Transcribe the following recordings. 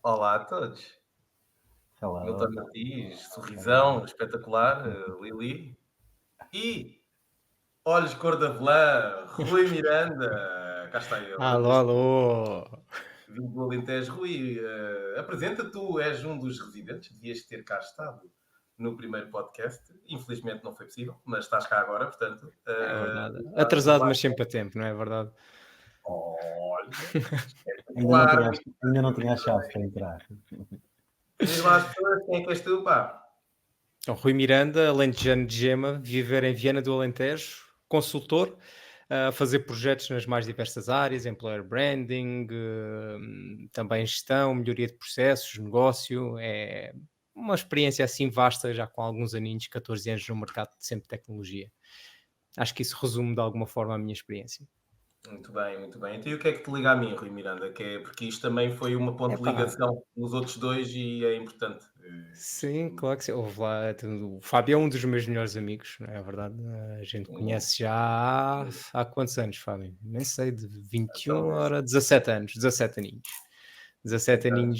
Olá a todos. Hello, Milton Martins, hello. sorrisão espetacular, Lili. E olhos cor de avelã, Rui Miranda. Cá está ele, Alô, lembras-te? alô. Vindo do Alentejo. Rui, apresenta, tu és um dos residentes, devias ter cá estado no primeiro podcast. Infelizmente não foi possível, mas estás cá agora, portanto. É verdade. Estás no Atrasado, bar. mas sempre a tempo, não é verdade? Olha, Ainda não tinha, espetacular. ainda não tinha a chave para entrar. Diz lá às pessoas quem é que és tu, pá. O Rui Miranda, alentejano de Gema, viver em Viana do Alentejo, consultor, a fazer projetos nas mais diversas áreas, employer branding, também gestão, melhoria de processos, negócio. É uma experiência assim vasta, já com alguns aninhos, 14 anos no mercado de sempre tecnologia. Acho que isso resume de alguma forma a minha experiência. Muito bem, muito bem. Então, e o que é que te liga a mim, Rui Miranda? Que é, porque isto também foi uma ponte de Epá, ligação nos outros dois e é importante. sim, claro que sim. Houve lá, o Fábio é um dos meus melhores amigos, não é verdade? A gente Hum, conhece já há quantos anos, Fábio? Nem sei, de 21, então, ora 17 anos, 17 aninhos. 17 então, aninhos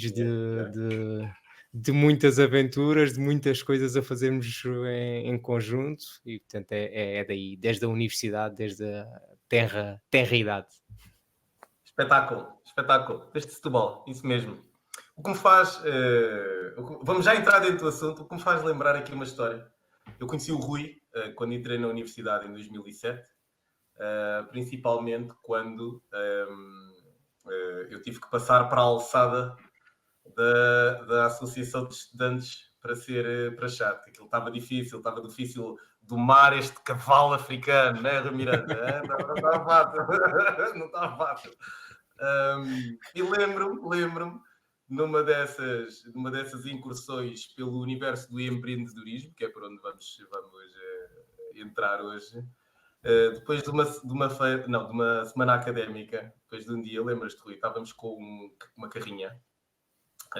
de muitas aventuras, de muitas coisas a fazermos em conjunto e, portanto, é daí, desde a universidade, desde a terra idade. espetáculo, espetáculo. Este Setúbal, isso mesmo. O que me faz. Vamos já entrar dentro do assunto. O que me faz lembrar aqui uma história. Eu conheci o Rui quando entrei na universidade em 2007, principalmente quando eu tive que passar para a alçada da Associação de Estudantes para ser para chato. Aquilo estava difícil domar este cavalo africano, né, Miranda? Não estava fácil, não estava fácil. E lembro-me numa dessas incursões pelo universo do empreendedorismo, que é por onde vamos entrar hoje. Depois de uma feira, não, de uma semana académica, depois de um dia, lembras-te, Rui, estávamos com uma carrinha.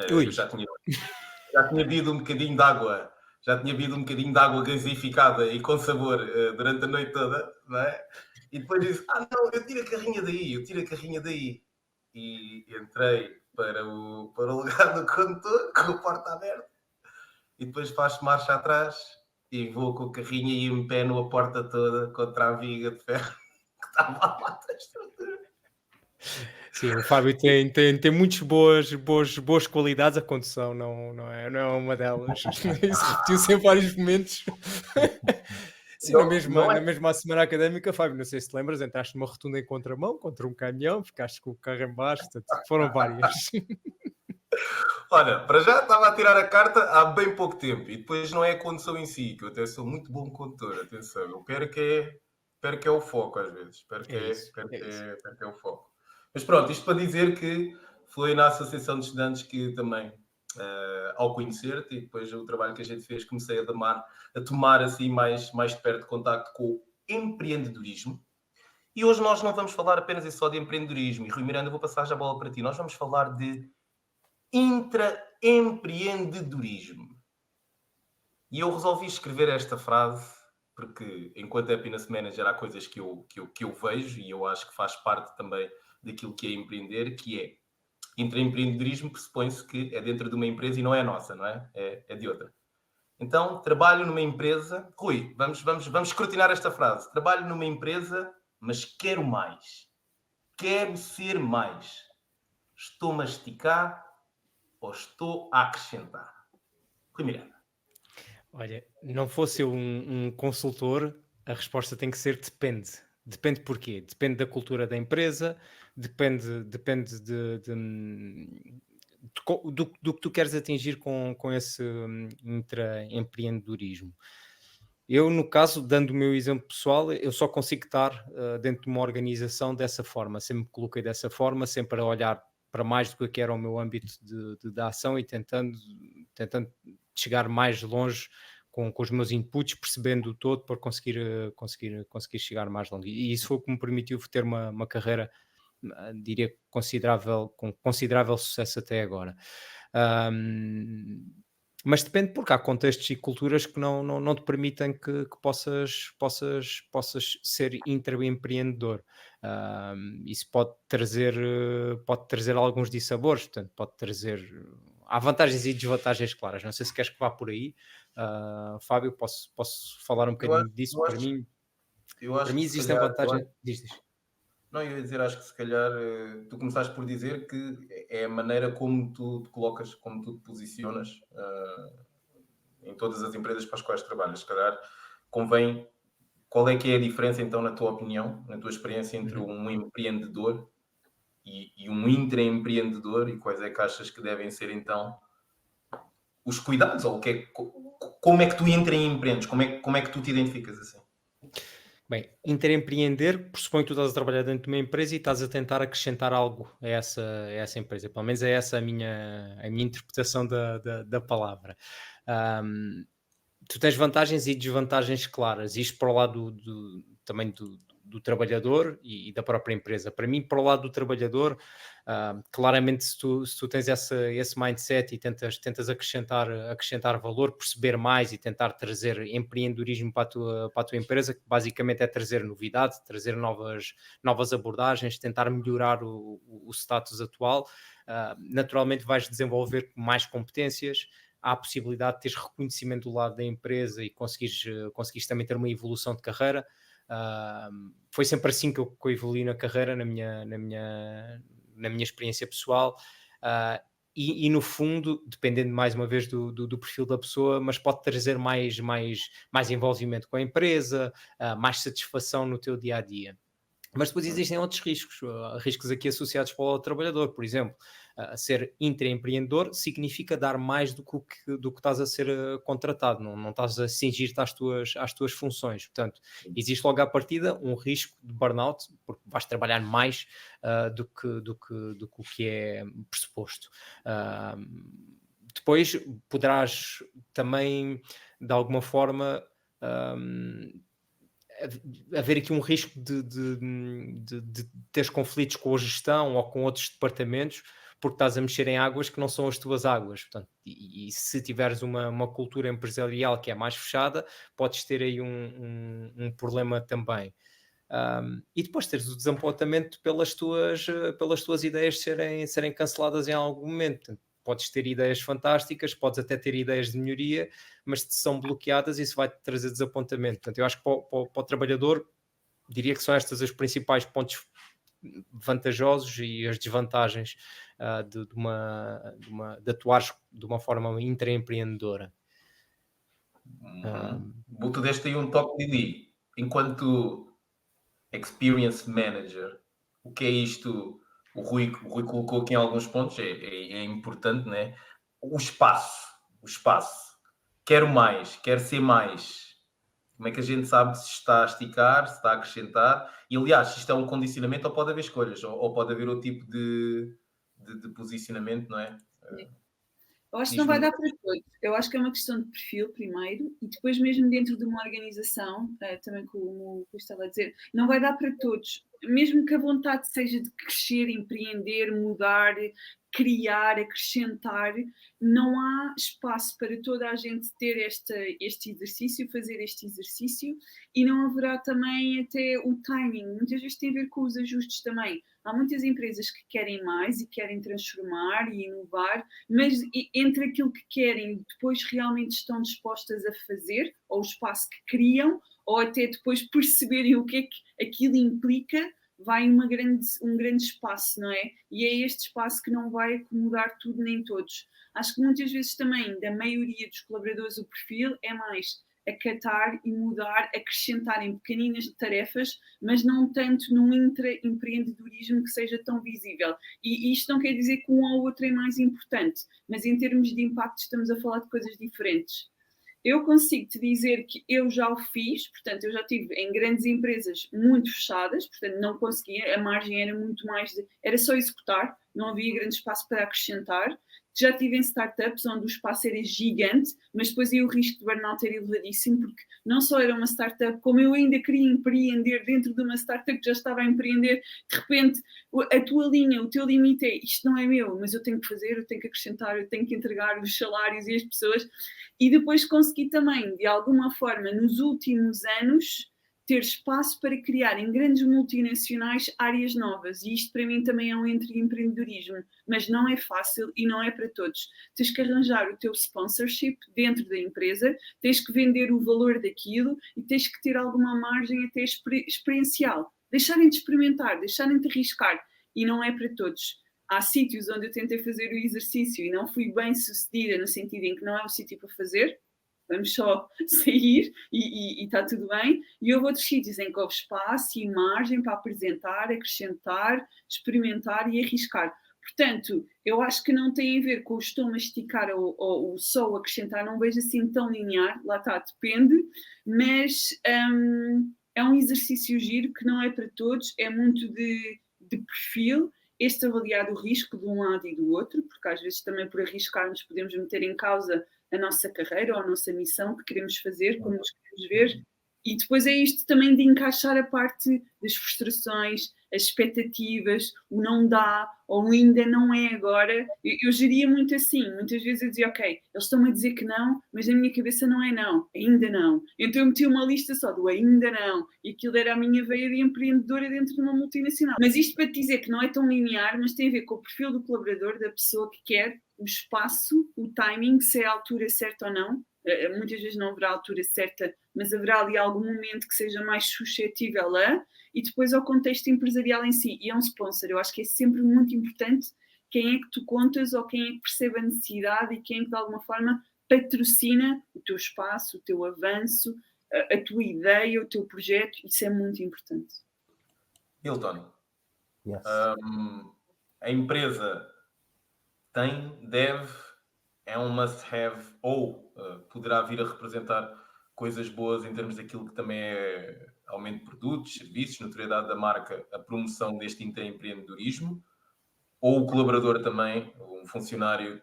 Eu Ui, já tinha bebido um bocadinho de água, já tinha bebido um bocadinho de água gasificada e com sabor durante a noite toda, não é? E depois disse: não, eu tiro a carrinha daí, eu tiro a carrinha daí. E entrei para o lugar do condutor, com a porta aberta, e depois faço marcha atrás e vou com a carrinha e empeno a porta toda contra a viga de ferro que estava lá dentro. sim, o Fábio tem muitas boas qualidades, a condução não é uma delas. Isso repetiu-se em vários momentos. Sim, na Não, mesma não na é. mesma semana académica, Fábio, não sei se te lembras, entraste numa rotunda em contramão, contra um caminhão, ficaste com o carro em baixo, portanto, foram várias. Olha, para já estava a tirar a carta há bem pouco tempo e depois não é a condução em si, que eu até sou muito bom condutor, atenção, eu espero que é o foco às vezes, espero que É é, isso, espero é que isso. é, espero que é o foco. Mas pronto, isto para dizer que foi na Associação de Estudantes que também, ao conhecer-te e depois o trabalho que a gente fez, comecei a tomar assim mais de perto contacto com o empreendedorismo. E hoje nós não vamos falar apenas e só de empreendedorismo. E Rui Miranda, eu vou passar já a bola para ti. Nós vamos falar de intraempreendedorismo. E eu resolvi escrever esta frase porque, enquanto happiness manager, há coisas que eu vejo e eu acho que faz parte também daquilo que é empreender, que é intraempreendedorismo pressupõe-se que é dentro de uma empresa e não é nossa, não é? É de outra. Então, trabalho numa empresa. Rui, vamos escrutinar esta frase. Trabalho numa empresa, mas quero mais. Quero ser mais. Estou a masticar ou estou a acrescentar? Rui Miranda. Olha, não fosse eu um consultor, a resposta tem que ser depende. Depende porquê? Depende da cultura da empresa, depende do que tu queres atingir com esse intraempreendedorismo. Eu, no caso, dando o meu exemplo pessoal, eu só consigo estar dentro de uma organização dessa forma. Sempre me coloquei dessa forma, sempre a olhar para mais do que era o meu âmbito de ação e tentando chegar mais longe com os meus inputs, percebendo o todo para conseguir chegar mais longe. E isso foi o que me permitiu ter uma carreira, diria, considerável, com considerável sucesso até agora. Ahm, mas depende, porque há contextos e culturas que não te permitem que possas ser intraempreendedor. Isso pode trazer alguns dissabores, portanto, pode trazer. Há vantagens e desvantagens claras. Não sei se queres que vá por aí. Fábio, posso falar um Eu acho, bocadinho disso? eu Para acho, mim, eu para acho mim que se existem calhar, vantagens. Diz. não, eu ia dizer, acho que se calhar tu começaste por dizer que é a maneira como tu te colocas, como tu te posicionas em todas as empresas para as quais trabalhas. Se calhar convém, qual é que é a diferença então, na tua opinião, na tua experiência, entre Uhum. um empreendedor e um intraempreendedor, e quais é que achas que devem ser então os cuidados, ou como é que tu intraempreendes, como é que tu te identificas assim? Bem, interempreender pressupõe que tu estás a trabalhar dentro de uma empresa e estás a tentar acrescentar algo a essa empresa. Pelo menos é essa a minha interpretação da palavra. Ahm, Tu tens vantagens e desvantagens claras. Isto para o lado também do trabalhador e da própria empresa. Para mim, para o lado do trabalhador, claramente se tu tens esse mindset e tentas acrescentar valor, perceber mais e tentar trazer empreendedorismo para a tua empresa, que basicamente é trazer novidade, trazer novas abordagens, tentar melhorar o status atual, naturalmente vais desenvolver mais competências. Há a possibilidade de teres reconhecimento do lado da empresa e conseguires também ter uma evolução de carreira. Foi sempre assim que eu evolui na carreira, na minha experiência pessoal. Ah, e no fundo, dependendo mais uma vez do perfil da pessoa, mas pode trazer mais envolvimento com a empresa, mais satisfação no teu dia a dia. Mas depois existem outros riscos, riscos aqui associados para o trabalhador, por exemplo, ser intraempreendedor significa dar mais do que estás a ser contratado, não estás a cingir-te às tuas funções. Portanto, existe logo à partida um risco de burnout, porque vais trabalhar mais do que o que é pressuposto. Ah, Depois poderás também, de alguma forma, um, haver aqui um risco de teres conflitos com a gestão ou com outros departamentos, porque estás a mexer em águas que não são as tuas águas. Portanto, e se tiveres uma cultura empresarial que é mais fechada, podes ter aí um problema também. E depois teres o desapontamento pelas tuas ideias serem canceladas em algum momento. Portanto, podes ter ideias fantásticas, podes até ter ideias de melhoria, mas se são bloqueadas, isso vai-te trazer desapontamento. Portanto, eu acho que para o trabalhador, diria que são estas os principais pontos vantajosos e as desvantagens de atuares de uma forma intraempreendedora. Uhum. Tu deste aí um toque, Didi, enquanto experience manager, o que é isto? O Rui colocou aqui em alguns pontos, é importante, né? O espaço, o espaço. Quero mais, quero ser mais. Como é que a gente sabe se está a esticar, se está a acrescentar? E aliás, isto é um condicionamento ou pode haver escolhas, ou pode haver outro tipo de posicionamento, não é? Eu acho que não Diz-me. vai dar para todos. Eu acho que é uma questão de perfil, primeiro, e depois, mesmo dentro de uma organização, também como o estava a dizer, não vai dar para todos. Mesmo que a vontade seja de crescer, empreender, mudar, criar, acrescentar, não há espaço para toda a gente ter este exercício, fazer este exercício, e não haverá também até o timing. Muitas vezes tem a ver com os ajustes também. Há muitas empresas que querem mais e querem transformar e inovar, mas entre aquilo que querem e depois realmente estão dispostas a fazer, ou o espaço que criam, ou até depois perceberem o que é que aquilo implica, vai um grande espaço, não é? E é este espaço que não vai acomodar tudo nem todos. Acho que muitas vezes também, da maioria dos colaboradores, o perfil é mais acatar e mudar, acrescentar em pequeninas tarefas, mas não tanto num intraempreendedorismo que seja tão visível. E isto não quer dizer que um ou outro é mais importante, mas em termos de impacto estamos a falar de coisas diferentes. Eu consigo te dizer que eu já o fiz, portanto, eu já estive em grandes empresas muito fechadas, portanto, não conseguia, a margem era muito mais era só executar, não havia grande espaço para acrescentar. Já estive em startups onde o espaço era gigante, mas depois aí o risco de burnout era elevadíssimo, porque não só era uma startup, como eu ainda queria empreender dentro de uma startup que já estava a empreender, de repente a tua linha, o teu limite é isto não é meu, mas eu tenho que fazer, eu tenho que acrescentar, eu tenho que entregar os salários e as pessoas. E depois consegui também, de alguma forma, nos últimos anos, ter espaço para criar em grandes multinacionais áreas novas. E isto para mim também é um empreendedorismo, mas não é fácil e não é para todos. Tens que arranjar o teu sponsorship dentro da empresa, tens que vender o valor daquilo e tens que ter alguma margem até experiencial. Deixarem de experimentar, deixarem de arriscar, e não é para todos. Há sítios onde eu tentei fazer o exercício e não fui bem sucedida, no sentido em que não é o sítio para fazer, vamos só sair e está tudo bem. E houve outros sítios em que houve espaço e margem para apresentar, acrescentar, experimentar e arriscar. Portanto, eu acho que não tem a ver com o estou a masticar ou só acrescentar, não vejo assim tão linear, lá está, depende, mas é um exercício giro que não é para todos, é muito de perfil, este avaliar o risco de um lado e do outro, porque às vezes também por arriscarmos podemos meter em causa a nossa carreira ou a nossa missão que queremos fazer, como nos queremos ver. E depois é isto também de encaixar a parte das frustrações, as expectativas, o não dá ou ainda não é agora. Eu geria muito assim. Muitas vezes eu dizia, ok, eles estão-me a dizer que não, mas na minha cabeça não é não, ainda não. Então eu meti uma lista só do ainda não. E aquilo era a minha veia de empreendedora dentro de uma multinacional. Mas isto para te dizer que não é tão linear, mas tem a ver com o perfil do colaborador, da pessoa que quer, o espaço, o timing, se é a altura certa ou não. Muitas vezes não haverá a altura certa, mas haverá ali algum momento que seja mais suscetível a, e depois ao contexto empresarial em si. E é um sponsor, eu acho que é sempre muito importante quem é que tu contas ou quem é que percebe a necessidade e quem é que de alguma forma patrocina o teu espaço, o teu avanço, a tua ideia, o teu projeto. Isso é muito importante. Hilton, Yes. a empresa deve, é um must-have, ou poderá vir a representar coisas boas em termos daquilo que também é aumento de produtos, serviços, notoriedade da marca, a promoção deste intraempreendedorismo, ou o colaborador também, um funcionário,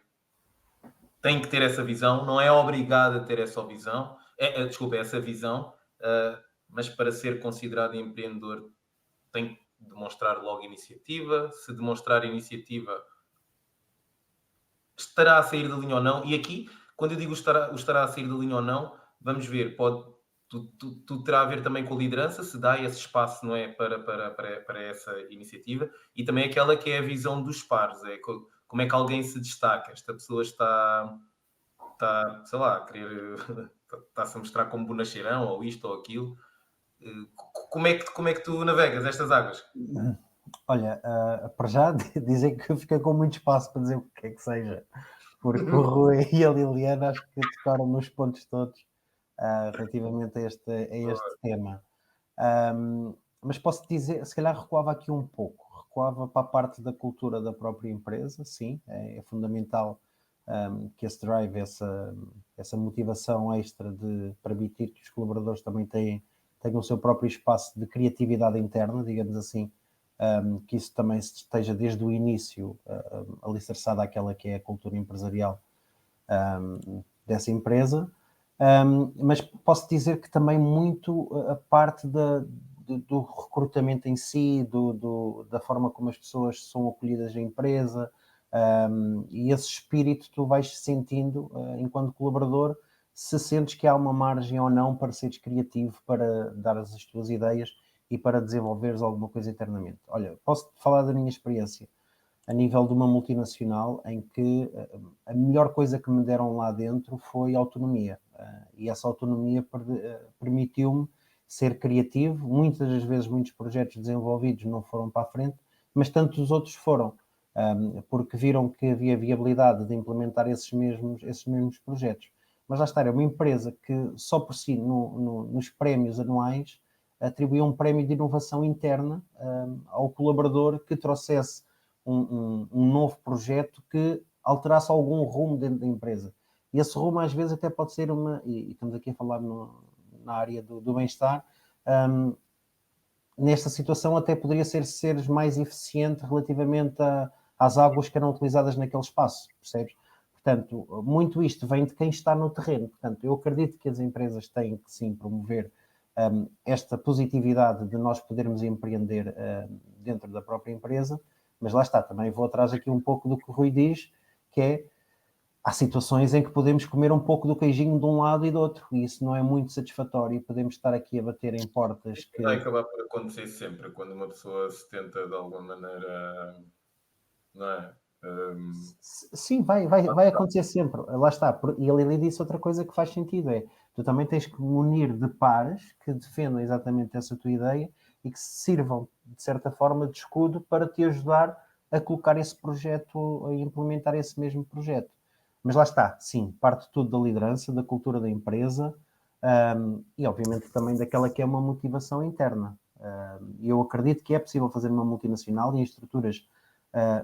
tem que ter essa visão, não é obrigado a ter essa visão, essa visão, mas para ser considerado empreendedor tem que demonstrar logo iniciativa. Se demonstrar iniciativa, estará a sair da linha ou não. E aqui, quando eu digo estará a sair da linha ou não, vamos ver, tudo terá a ver também com a liderança, se dá esse espaço, não é, para essa iniciativa, e também aquela que é a visão dos pares, como é que alguém se destaca. Esta pessoa está sei lá, a querer, está-se a mostrar como bonacheirão, ou isto ou aquilo. Como é que tu navegas estas águas? Olha, para já dizer que eu fiquei com muito espaço para dizer o que é que seja, porque o Rui e a Liliana acho que tocaram nos pontos todos relativamente a este tema. Mas posso dizer, se calhar recuava aqui um pouco, recuava para a parte da cultura da própria empresa, sim, é fundamental que esse drive, essa motivação extra de permitir que os colaboradores também tenham o seu próprio espaço de criatividade interna, digamos assim, que isso também esteja desde o início alicerçado àquela que é a cultura empresarial dessa empresa. Mas posso dizer que também muito a parte do recrutamento em si, da forma como as pessoas são acolhidas na empresa, e esse espírito tu vais sentindo enquanto colaborador, se sentes que há uma margem ou não para seres criativo, para dar as tuas ideias e para desenvolveres alguma coisa internamente. Olha, posso falar da minha experiência a nível de uma multinacional em que a melhor coisa que me deram lá dentro foi autonomia. E essa autonomia permitiu-me ser criativo. Muitas das vezes, muitos projetos desenvolvidos não foram para a frente, mas tantos outros foram, porque viram que havia viabilidade de implementar esses mesmos projetos. Mas lá está, é uma empresa que só por si, nos prémios anuais, atribuía um prémio de inovação interna ao colaborador que trouxesse um novo projeto que alterasse algum rumo dentro da empresa. E esse rumo às vezes até pode ser e estamos aqui a falar na área do bem-estar, nesta situação até poderia ser mais eficiente relativamente às águas que eram utilizadas naquele espaço, percebes? Portanto, muito isto vem de quem está no terreno. Portanto, eu acredito que as empresas têm que sim promover esta positividade de nós podermos empreender dentro da própria empresa, mas lá está, também vou atrás aqui um pouco do que o Rui diz, que é há situações em que podemos comer um pouco do queijinho de um lado e do outro, e isso não é muito satisfatório. Podemos estar aqui a bater em portas que... Vai acabar por acontecer sempre quando uma pessoa se tenta de alguma maneira, não é? Sim, vai acontecer sempre. Lá está. E a Lili disse outra coisa que faz sentido: é tu também tens que unir de pares que defendam exatamente essa tua ideia e que se sirvam, de certa forma, de escudo para te ajudar a colocar esse projeto, a implementar esse mesmo projeto. Mas lá está, sim, parte tudo da liderança, da cultura da empresa, e obviamente também daquela que é uma motivação interna. Eu acredito que é possível fazer uma multinacional e em estruturas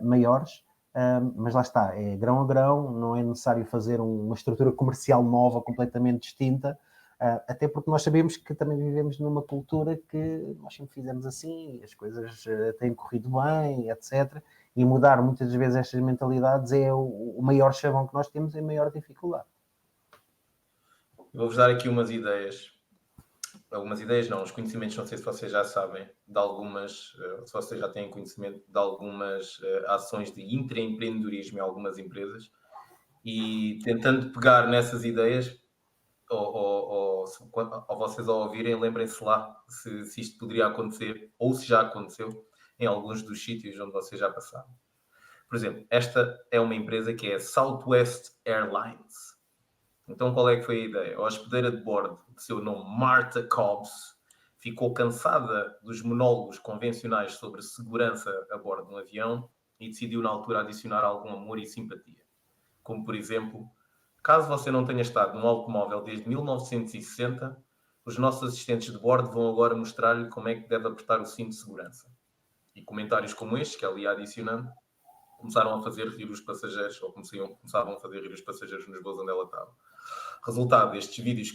maiores, mas lá está, é grão a grão, não é necessário fazer uma estrutura comercial nova, completamente distinta, até porque nós sabemos que também vivemos numa cultura que nós sempre fizemos assim, as coisas têm corrido bem, etc. E mudar muitas vezes estas mentalidades é o maior chavão que nós temos, é a maior dificuldade. Vou-vos dar aqui umas ideias. Algumas ideias não, os conhecimentos, não sei se vocês já sabem, de algumas, se vocês já têm conhecimento de algumas ações de intraempreendedorismo em algumas empresas, e tentando pegar nessas ideias, ou vocês ao ouvirem, lembrem-se lá se isto poderia acontecer, ou se já aconteceu, em alguns dos sítios onde vocês já passaram. Por exemplo, esta é uma empresa que é a Southwest Airlines. Então, qual é que foi a ideia? A hospedeira de bordo, de seu nome Martha Cobbs, ficou cansada dos monólogos convencionais sobre segurança a bordo de um avião e decidiu, na altura, adicionar algum amor e simpatia. Como, por exemplo, caso você não tenha estado num automóvel desde 1960, os nossos assistentes de bordo vão agora mostrar-lhe como é que deve apertar o cinto de segurança. E comentários como estes, que ela ia adicionando, começaram a fazer rir os passageiros, ou começavam a fazer rir os passageiros nos voos onde ela estava. Resultado destes vídeos,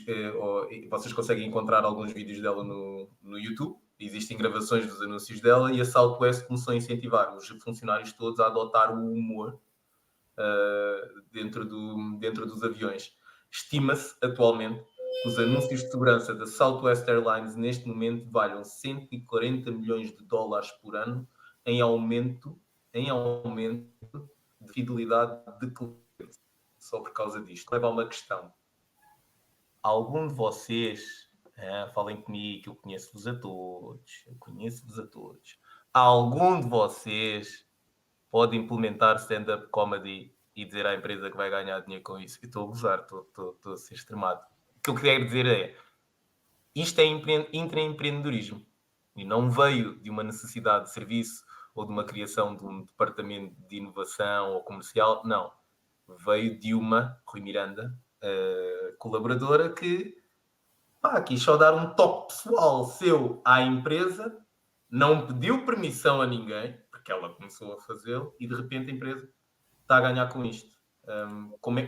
vocês conseguem encontrar alguns vídeos dela no YouTube, existem gravações dos anúncios dela, e a Southwest começou a incentivar os funcionários todos a adotar o humor dentro dos aviões. Estima-se atualmente que os anúncios de segurança da Southwest Airlines neste momento valham 140 milhões de dólares por ano em aumento de fidelidade de clientes. Só por causa disto. Leva a uma questão. Algum de vocês, falem comigo, que eu conheço-vos a todos. Algum de vocês pode implementar stand-up comedy e dizer à empresa que vai ganhar dinheiro com isso? Eu estou a gozar, estou a ser extremado. O que eu queria dizer é, isto é intraempreendedorismo e não veio de uma necessidade de serviço ou de uma criação de um departamento de inovação ou comercial, não. Veio de uma, Rui Miranda, colaboradora que quis só dar um toque pessoal seu à empresa, não pediu permissão a ninguém, porque ela começou a fazê-lo, e de repente a empresa está a ganhar com isto. Como é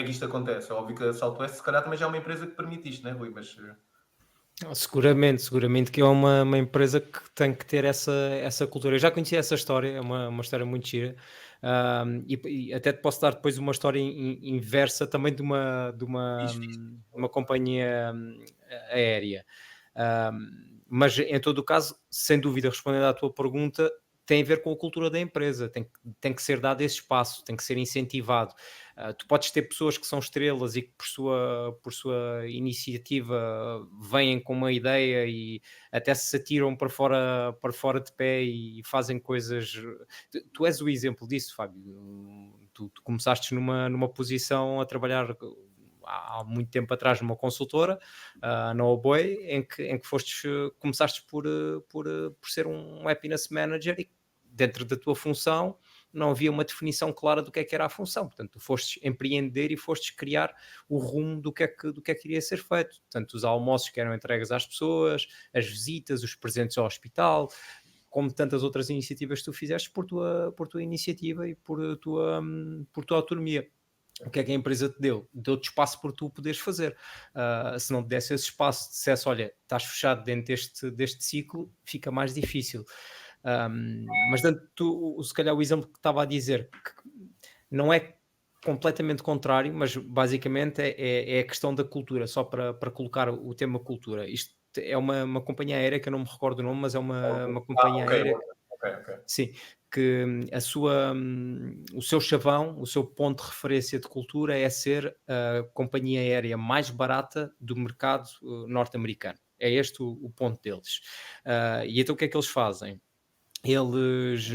que isto acontece? É óbvio que a Southwest se calhar também já é uma empresa que permite isto, não é, Rui? Mas... Seguramente que é uma empresa que tem que ter essa cultura. Eu já conheci essa história, é uma história muito gira. E até te posso dar depois uma história inversa também de uma companhia aérea. Mas em todo o caso, sem dúvida, respondendo à tua pergunta, tem a ver com a cultura da empresa, tem que ser dado esse espaço, tem que ser incentivado. Tu podes ter pessoas que são estrelas e que por sua iniciativa vêm com uma ideia e até se atiram para fora de pé e fazem coisas. Tu és o exemplo disso, Fábio. Tu começaste numa posição a trabalhar há muito tempo atrás numa consultora, na Oboi, em que começaste por ser um happiness manager e dentro da tua função não havia uma definição clara do que é que era a função. Portanto, tu fostes empreender e fostes criar o rumo do que é que iria ser feito. Portanto, os almoços que eram entregues às pessoas, as visitas, os presentes ao hospital, como tantas outras iniciativas que tu fizeste por tua iniciativa e por tua autonomia. O que é que a empresa te deu? Deu-te espaço por tu poderes fazer. Se não te desse esse espaço, dissesse, olha, estás fechado dentro deste ciclo, fica mais difícil. Mas dando se calhar o exemplo que estava a dizer, que não é completamente contrário, mas basicamente é a questão da cultura, só para colocar o tema cultura. Isto é uma companhia aérea que eu não me recordo o nome, mas é uma companhia aérea ok. Sim, que o seu chavão, o seu ponto de referência de cultura é ser a companhia aérea mais barata do mercado norte-americano. É este o ponto deles. E então o que é que eles fazem? Eles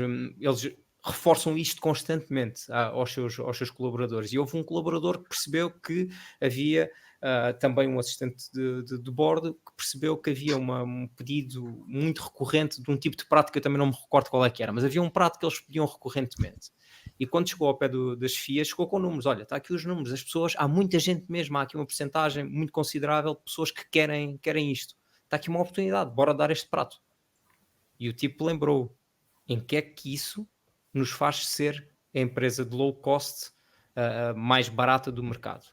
reforçam isto constantemente aos seus colaboradores. E houve um colaborador que percebeu que havia também um assistente de bordo que percebeu que havia um pedido muito recorrente de um tipo de prato que eu também não me recordo qual é que era, mas havia um prato que eles pediam recorrentemente. E quando chegou ao pé das FIAs, chegou com números. Olha, está aqui os números. As pessoas, há muita gente mesmo, há aqui uma porcentagem muito considerável de pessoas que querem isto. Está aqui uma oportunidade, bora dar este prato. E o tipo lembrou em que é que isso nos faz ser a empresa de low cost mais barata do mercado.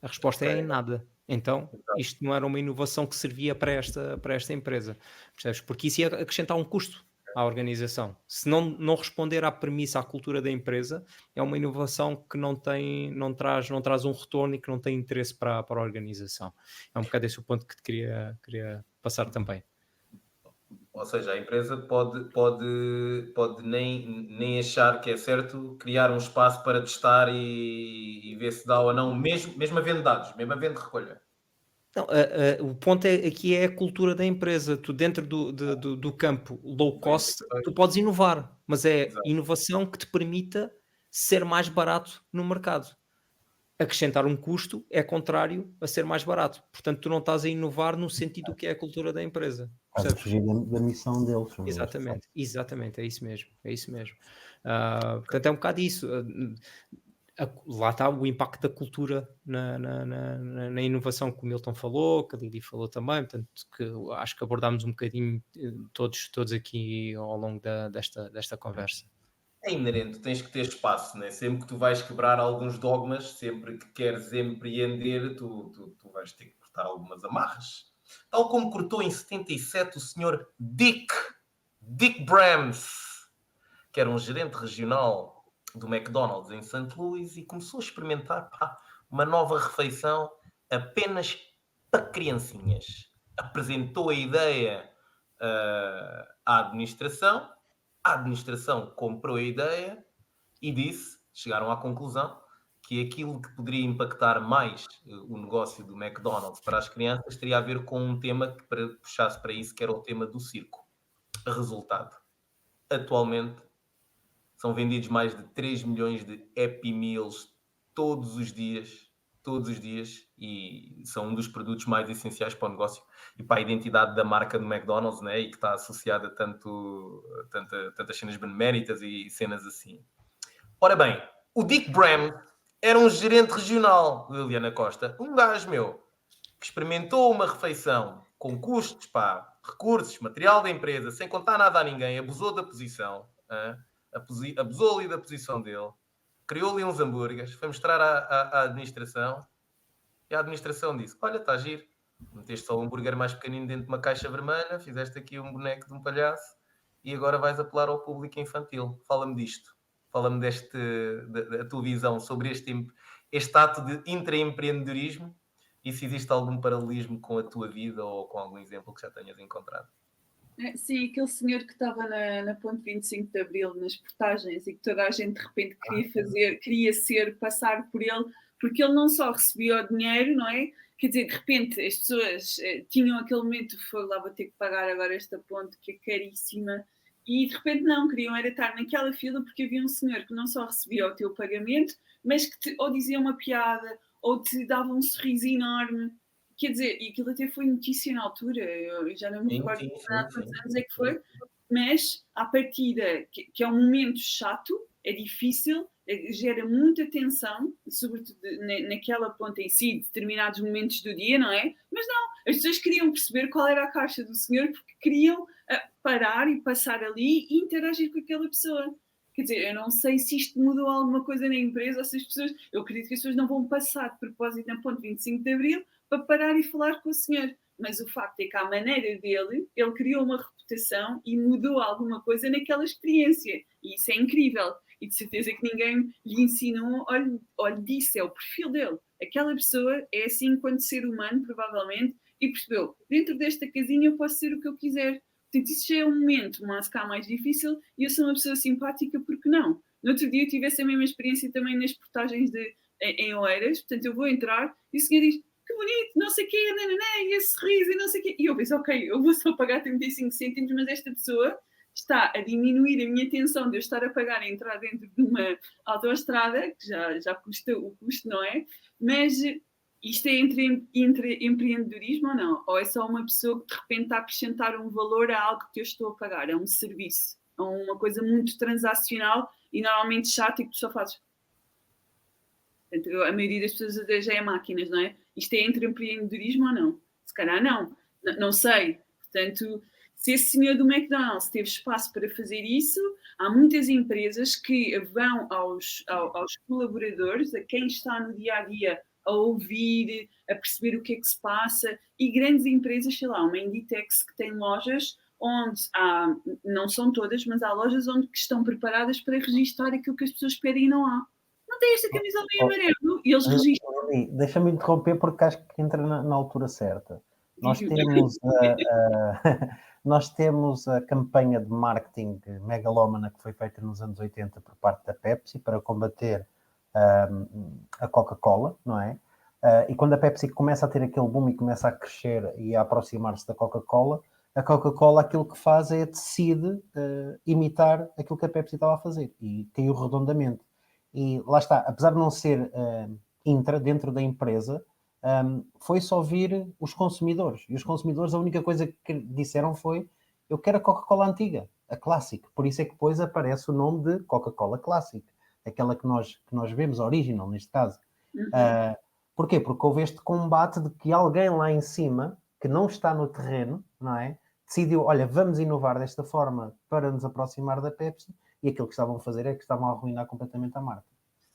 A resposta é em nada. Então, isto não era uma inovação que servia para esta empresa. Percebes? Porque isso ia acrescentar um custo à organização. Se não responder à premissa, à cultura da empresa, é uma inovação que não traz um retorno e que não tem interesse para a organização. É um bocado esse o ponto que te queria passar também. Ou seja, a empresa pode nem achar que é certo criar um espaço para testar e ver se dá ou não, mesmo havendo dados, mesmo havendo recolha. Não, o ponto aqui é a cultura da empresa. Tu dentro do campo low cost, tu podes inovar, mas é Exato. inovação que te permita ser mais barato no mercado. Acrescentar um custo é contrário a ser mais barato. Portanto, tu não estás a inovar no sentido do que é a cultura da empresa. Estás a fugir da missão deles. Exatamente, é isso mesmo. Portanto, é um bocado isso. Lá está o impacto da cultura na inovação que o Milton falou, que a Lili falou também, portanto, que acho que abordámos um bocadinho todos aqui ao longo desta conversa. É inerente, tens que ter espaço, né? Sempre que tu vais quebrar alguns dogmas, sempre que queres empreender, tu vais ter que cortar algumas amarras. Tal como cortou em 77 o senhor Dick Brams, que era um gerente regional do McDonald's em St. Louis e começou a experimentar uma nova refeição apenas para criancinhas. Apresentou a ideia à administração, a administração comprou a ideia e chegaram à conclusão que aquilo que poderia impactar mais o negócio do McDonald's para as crianças teria a ver com um tema que puxasse para isso, que era o tema do circo. Resultado. Atualmente, são vendidos mais de 3 milhões de Happy Meals todos os dias, e são um dos produtos mais essenciais para o negócio e para a identidade da marca do McDonald's, né? E que está associada a tantas cenas beneméritas e cenas assim. Ora bem, o Dick Brams era um gerente regional, Liliana Costa, um gajo meu, que experimentou uma refeição com custos, recursos, material da empresa, sem contar nada a ninguém, abusou da posição, abusou ali da posição dele, criou ali uns hambúrgueres, foi mostrar à administração e a administração disse: olha, está giro, meteste só um hambúrguer mais pequenino dentro de uma caixa vermelha, fizeste aqui um boneco de um palhaço e agora vais apelar ao público infantil. Fala-me disto, fala-me da tua visão sobre este ato de intraempreendedorismo e se existe algum paralelismo com a tua vida ou com algum exemplo que já tenhas encontrado. Sim, aquele senhor que estava na ponte 25 de Abril, nas portagens, e que toda a gente de repente queria passar por ele, porque ele não só recebia o dinheiro, não é? Quer dizer, de repente as pessoas tinham aquele momento, lá vou ter que pagar agora esta ponte que é caríssima, e de repente não, queriam era estar naquela fila porque havia um senhor que não só recebia o teu pagamento, mas que ou dizia uma piada, ou te dava um sorriso enorme. Quer dizer, e aquilo até foi notícia na altura, eu já não me recordo há quantos anos é que foi, mas à partida, que é um momento chato, é difícil, gera muita tensão, sobretudo naquela ponta em si, determinados momentos do dia, não é? Mas não, as pessoas queriam perceber qual era a caixa do senhor porque queriam parar e passar ali e interagir com aquela pessoa. Quer dizer, eu não sei se isto mudou alguma coisa na empresa ou se as pessoas... Eu acredito que as pessoas não vão passar de propósito na ponte 25 de Abril para parar e falar com o senhor. Mas o facto é que, à maneira dele, ele criou uma reputação e mudou alguma coisa naquela experiência. E isso é incrível. E de certeza que ninguém lhe ensinou ou lhe disse, é o perfil dele. Aquela pessoa é assim enquanto ser humano, provavelmente, e percebeu, dentro desta casinha eu posso ser o que eu quiser. Portanto, isso já é um momento mais difícil e eu sou uma pessoa simpática, porque não? No outro dia eu tive essa mesma experiência também nas portagens em Oeiras, portanto eu vou entrar e o senhor diz que bonito, não sei o quê, e esse sorriso e não sei o quê. E eu penso, ok, eu vou só pagar 35 cêntimos, mas esta pessoa está a diminuir a minha tensão de eu estar a pagar a entrar dentro de uma autoestrada, que já custa o custo, não é? Mas isto é entre empreendedorismo ou não? Ou é só uma pessoa que de repente está a acrescentar um valor a algo que eu estou a pagar? É um serviço, é uma coisa muito transacional e normalmente chata e que tu só fazes. Portanto, a maioria das pessoas já é máquinas, não é? Isto é entre empreendedorismo ou não? Se calhar não. Não sei. Portanto, se esse senhor do McDonald's teve espaço para fazer isso, há muitas empresas que vão aos colaboradores, a quem está no dia-a-dia, a ouvir, a perceber o que é que se passa, e grandes empresas, sei lá, uma Inditex que tem lojas onde há, não são todas, mas há lojas onde que estão preparadas para registar aquilo que as pessoas pedem e não há. Não tem esta camisola em amarelo e eles registram. Deixa-me interromper porque acho que entra na altura certa. Nós temos a campanha de marketing megalómana que foi feita nos anos 80 por parte da Pepsi para combater a Coca-Cola, não é? E quando a Pepsi começa a ter aquele boom e começa a crescer e a aproximar-se da Coca-Cola, a Coca-Cola aquilo que faz é decide imitar aquilo que a Pepsi estava a fazer e caiu redondamente. E lá está, apesar de não ser dentro da empresa, foi só ouvir os consumidores. E os consumidores, a única coisa que disseram foi: eu quero a Coca-Cola antiga, a Classic. Por isso é que depois aparece o nome de Coca-Cola Classic, aquela que nós vemos, a original, neste caso. Porquê? Porque houve este combate de que alguém lá em cima, que não está no terreno, não é? Decidiu, olha, vamos inovar desta forma para nos aproximar da Pepsi, e aquilo que estavam a fazer é que estavam a arruinar completamente a marca.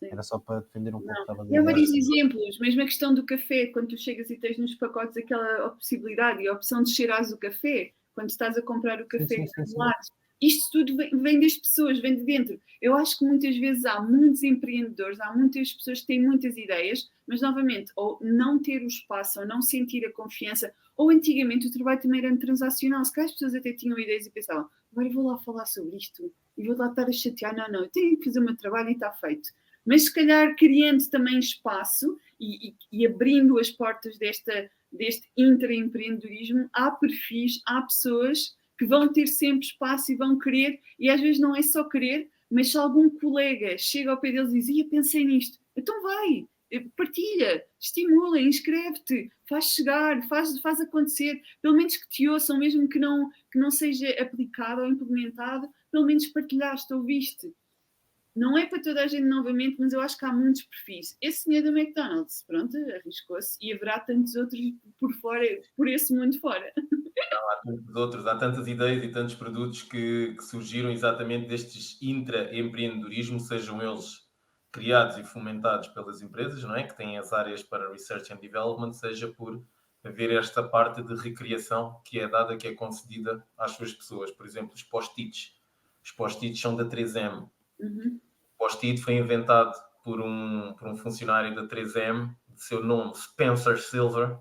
Sim. Era só para defender um pouco o que estava a dizer. Há vários exemplos, mesmo a questão do café, quando tu chegas e tens nos pacotes aquela possibilidade e a opção de cheirares o café, quando estás a comprar o café granulado. Isto tudo vem das pessoas, vem de dentro. Eu acho que muitas vezes há muitos empreendedores, há muitas pessoas que têm muitas ideias, mas novamente, ou não ter o espaço, ou não sentir a confiança, ou antigamente o trabalho também era transacional. Se calhar as pessoas até tinham ideias e pensavam, agora vou lá falar sobre isto e vou lá estar a chatear. Não, eu tenho que fazer o meu trabalho e está feito. Mas se calhar criando também espaço e abrindo as portas deste intraempreendedorismo, há perfis, há pessoas que vão ter sempre espaço e vão querer, e às vezes não é só querer, mas se algum colega chega ao pé deles e diz, pensei nisto, então vai, partilha, estimula, inscreve-te, faz chegar, faz acontecer, pelo menos que te ouçam, mesmo que não seja aplicado ou implementado, pelo menos partilhaste, ouviste. Não é para toda a gente novamente, mas eu acho que há muitos perfis. Esse senhor do McDonald's, pronto, arriscou-se, e haverá tantos outros por fora, por esse mundo fora. Não, há tantos outros, há tantas ideias e tantos produtos que surgiram exatamente destes intraempreendedorismo, sejam eles criados e fomentados pelas empresas, não é? Que têm as áreas para Research and Development, seja por haver esta parte de recriação que é dada, que é concedida às suas pessoas. Por exemplo, os post-its. Os post-its são da 3M. O post-it foi inventado por um funcionário da 3M, de seu nome Spencer Silver,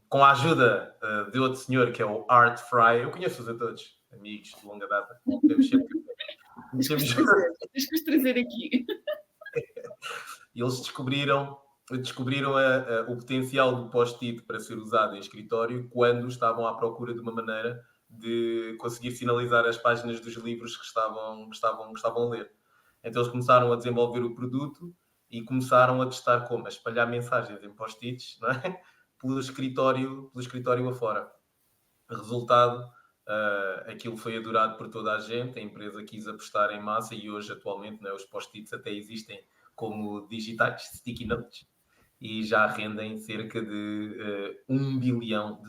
com a ajuda de outro senhor que é o Art Fry. Eu conheço-os a todos, amigos de longa data. Tens que os trazer aqui. E eles descobriram o potencial do post-it para ser usado em escritório quando estavam à procura de uma maneira de conseguir sinalizar as páginas dos livros que estavam a ler. Então eles começaram a desenvolver o produto e começaram a testar como? A espalhar mensagens em post-its, não é? pelo escritório afora. Resultado, aquilo foi adorado por toda a gente, a empresa quis apostar em massa e hoje, atualmente, os post-its até existem como digitais, sticky notes, e já rendem cerca de $1 bilhão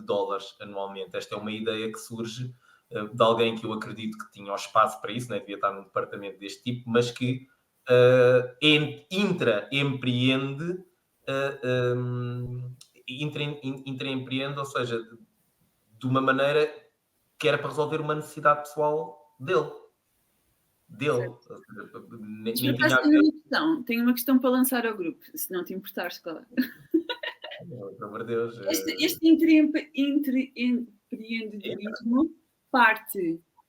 anualmente. Esta é uma ideia que surge de alguém que eu acredito que tinha o espaço para isso, devia estar num departamento deste tipo, mas que intraempreende, ou seja, de uma maneira que era para resolver uma necessidade pessoal dele. Nem tinha tenho uma questão para lançar ao grupo, se não te importares, claro. pelo amor de Deus. Este empreendedorismo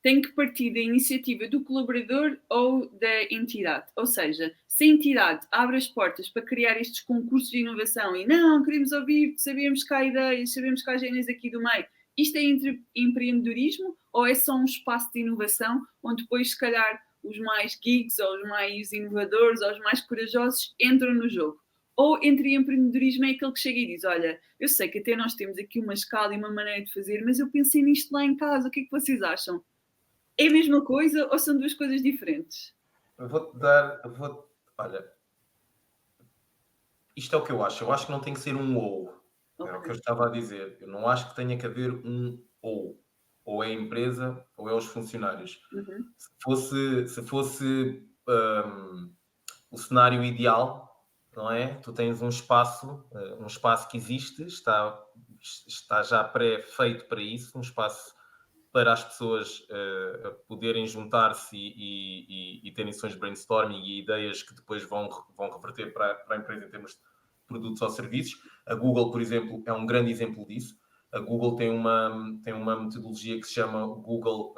tem que partir da iniciativa do colaborador ou da entidade. Ou seja, se a entidade abre as portas para criar estes concursos de inovação e não, queremos ouvir, sabemos que há ideias, sabemos que há gênios aqui do meio, isto é empreendedorismo ou é só um espaço de inovação onde depois, se calhar, os mais geeks ou os mais inovadores ou os mais corajosos entram no jogo? Ou entre empreendedorismo é aquele que chega e diz, olha, eu sei que até nós temos aqui uma escala e uma maneira de fazer, mas eu pensei nisto lá em casa, o que é que vocês acham? É a mesma coisa ou são duas coisas diferentes? Olha, isto é o que eu acho. Eu acho que não tem que ser um ou. Okay. Era o que eu estava a dizer. Eu não acho que tenha que haver um ou. Ou é a empresa ou é os funcionários. Uhum. Se fosse o cenário ideal, não é? Tu tens um espaço que existe, está já pré-feito para isso, um espaço para as pessoas poderem juntar-se e terem sessões de brainstorming e ideias que depois vão reverter para a empresa em termos de produtos ou serviços. A Google, por exemplo, é um grande exemplo disso. A Google tem uma metodologia que se chama Google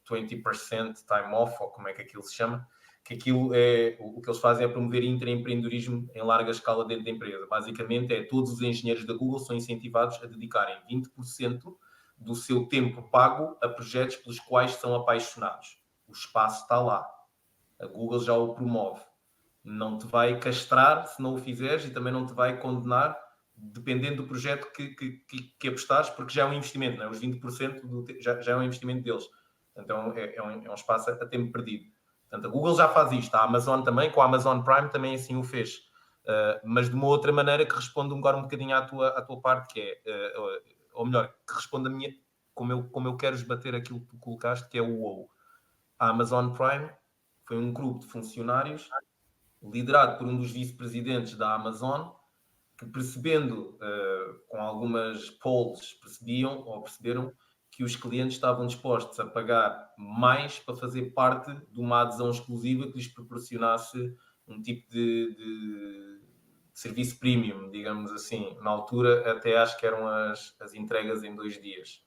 20% Time Off, ou como é que aquilo se chama, que aquilo o que eles fazem é promover intraempreendedorismo em larga escala dentro da empresa. Basicamente todos os engenheiros da Google são incentivados a dedicarem 20% do seu tempo pago a projetos pelos quais são apaixonados. O espaço está lá. A Google já o promove. Não te vai castrar se não o fizeres e também não te vai condenar dependendo do projeto que apostares, porque já é um investimento, não é? Os 20% já é um investimento deles. Então é um espaço a tempo perdido. Portanto, a Google já faz isto. A Amazon também, com a Amazon Prime também assim o fez. Mas de uma outra maneira que responde agora um bocadinho à tua parte, que é... ou melhor, que responde a minha, como eu quero esbater aquilo que tu colocaste, que é o WoW. A Amazon Prime foi um grupo de funcionários liderado por um dos vice-presidentes da Amazon, que percebendo, com algumas polls, perceberam que os clientes estavam dispostos a pagar mais para fazer parte de uma adesão exclusiva que lhes proporcionasse um tipo de serviço premium, digamos assim. Na altura, até acho que eram as entregas em 2 dias.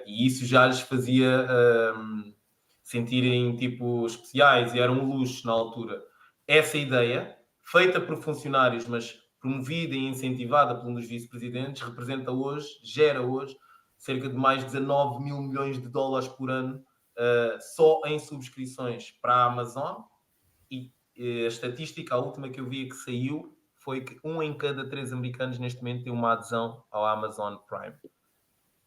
E isso já lhes fazia sentirem tipo especiais e era um luxo na altura. Essa ideia, feita por funcionários, mas promovida e incentivada por um dos vice-presidentes, gera hoje cerca de mais de 19 mil milhões de dólares por ano só em subscrições para a Amazon. E a estatística, a última que eu vi que saiu, foi que 1 em cada 3 americanos neste momento tem uma adesão ao Amazon Prime.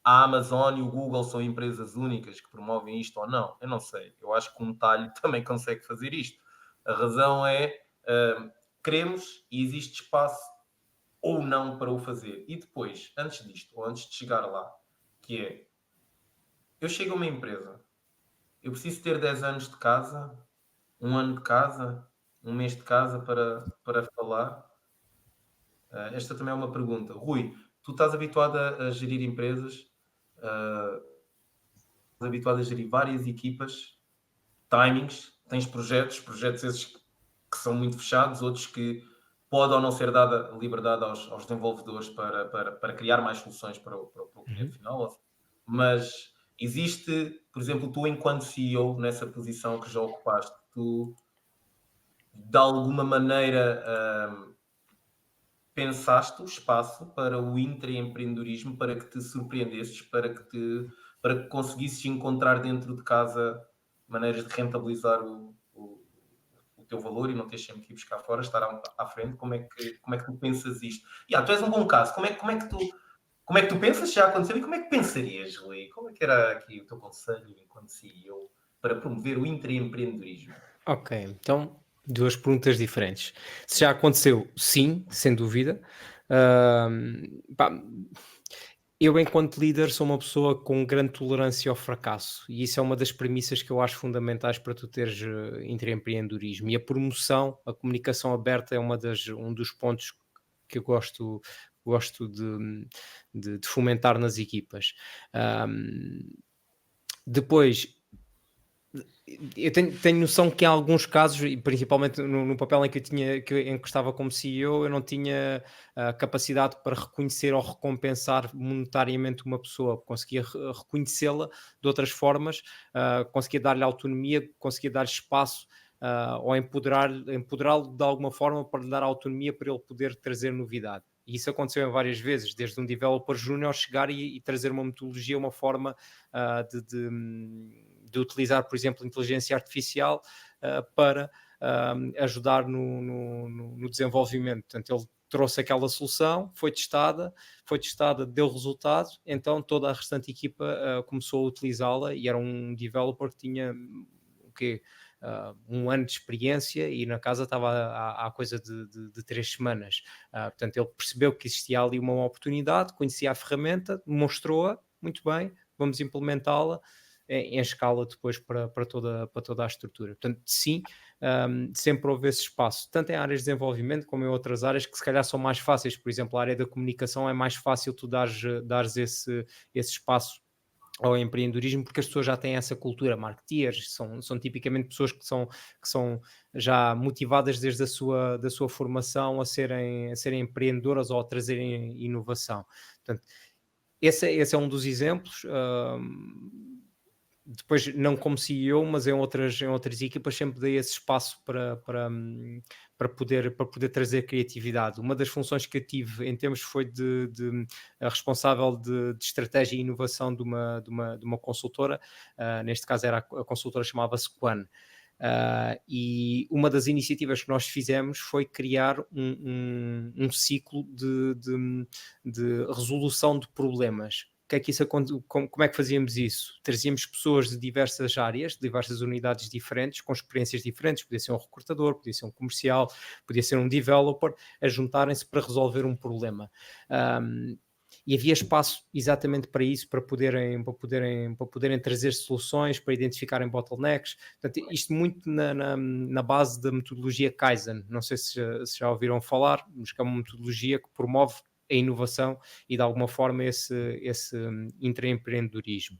A Amazon e o Google são empresas únicas que promovem isto ou não? Eu não sei. Eu acho que um talho também consegue fazer isto. A razão é queremos e existe espaço ou não para o fazer. E depois, antes disto, ou antes de chegar lá, que é, eu chego a uma empresa, eu preciso ter 10 anos de casa, 1 ano de casa, 1 mês de casa para falar. Esta também é uma pergunta. Rui, tu estás habituado a gerir empresas, estás habituado a gerir várias equipas, timings, tens projetos esses que são muito fechados, outros que pode ou não ser dada liberdade aos desenvolvedores para criar mais soluções para o cliente final. Mas existe, por exemplo, tu enquanto CEO, nessa posição que já ocupaste, tu de alguma maneira pensaste o espaço para o intraempreendedorismo, para que te surpreendesses, para que conseguisses encontrar dentro de casa maneiras de rentabilizar o teu valor e não teres sempre que ir buscar fora, estar à frente. Como é que tu pensas isto? Tu és um bom caso. Como é que tu pensas? Já aconteceu? E como é que pensarias, Rui? Como é que era aqui o teu conselho enquanto CEO para promover o intraempreendedorismo? Ok, então 2 perguntas diferentes. Se já aconteceu, sim, sem dúvida. Eu, enquanto líder, sou uma pessoa com grande tolerância ao fracasso e isso é uma das premissas que eu acho fundamentais para tu teres intraempreendedorismo. E a promoção, a comunicação aberta é um dos pontos que eu gosto de fomentar nas equipas. Depois, eu tenho noção que em alguns casos, e principalmente no papel em que em que estava como CEO, eu não tinha a capacidade para reconhecer ou recompensar monetariamente uma pessoa. Conseguia reconhecê-la de outras formas, conseguia dar-lhe autonomia, conseguia dar-lhe espaço, ou empoderá-lo de alguma forma para lhe dar autonomia para ele poder trazer novidade. E isso aconteceu em várias vezes, desde um developer júnior chegar e trazer uma metodologia, uma forma de utilizar, por exemplo, inteligência artificial para ajudar no desenvolvimento. Portanto, ele trouxe aquela solução, foi testada, deu resultado, então toda a restante equipa começou a utilizá-la e era um developer que tinha o quê? 1 ano de experiência e na casa estava há coisa de 3 semanas. Portanto, ele percebeu que existia ali uma oportunidade, conhecia a ferramenta, mostrou-a, muito bem, vamos implementá-la em escala depois para toda a estrutura. Portanto, sim, sempre houve esse espaço, tanto em áreas de desenvolvimento como em outras áreas que se calhar são mais fáceis. Por exemplo, a área da comunicação é mais fácil tu dares esse espaço ao empreendedorismo, porque as pessoas já têm essa cultura, marketeers, são tipicamente pessoas que são já motivadas desde da sua formação a serem empreendedoras ou a trazerem inovação. Portanto, esse é um dos exemplos. Depois, não como CEO, mas em outras equipas, sempre dei esse espaço para poder trazer criatividade. Uma das funções que eu tive em tempos foi de responsável de estratégia e inovação de uma consultora, neste caso a consultora chamava-se Quan. E uma das iniciativas que nós fizemos foi criar um ciclo de resolução de problemas. Como é que fazíamos isso? Trazíamos pessoas de diversas áreas, de diversas unidades diferentes, com experiências diferentes, podia ser um recrutador, podia ser um comercial, podia ser um developer, a juntarem-se para resolver um problema. E havia espaço exatamente para isso, para poderem trazer soluções, para identificarem bottlenecks. Portanto, isto muito na base da metodologia Kaizen. Não sei se já ouviram falar, mas que é uma metodologia que promove a inovação e de alguma forma esse intraempreendedorismo.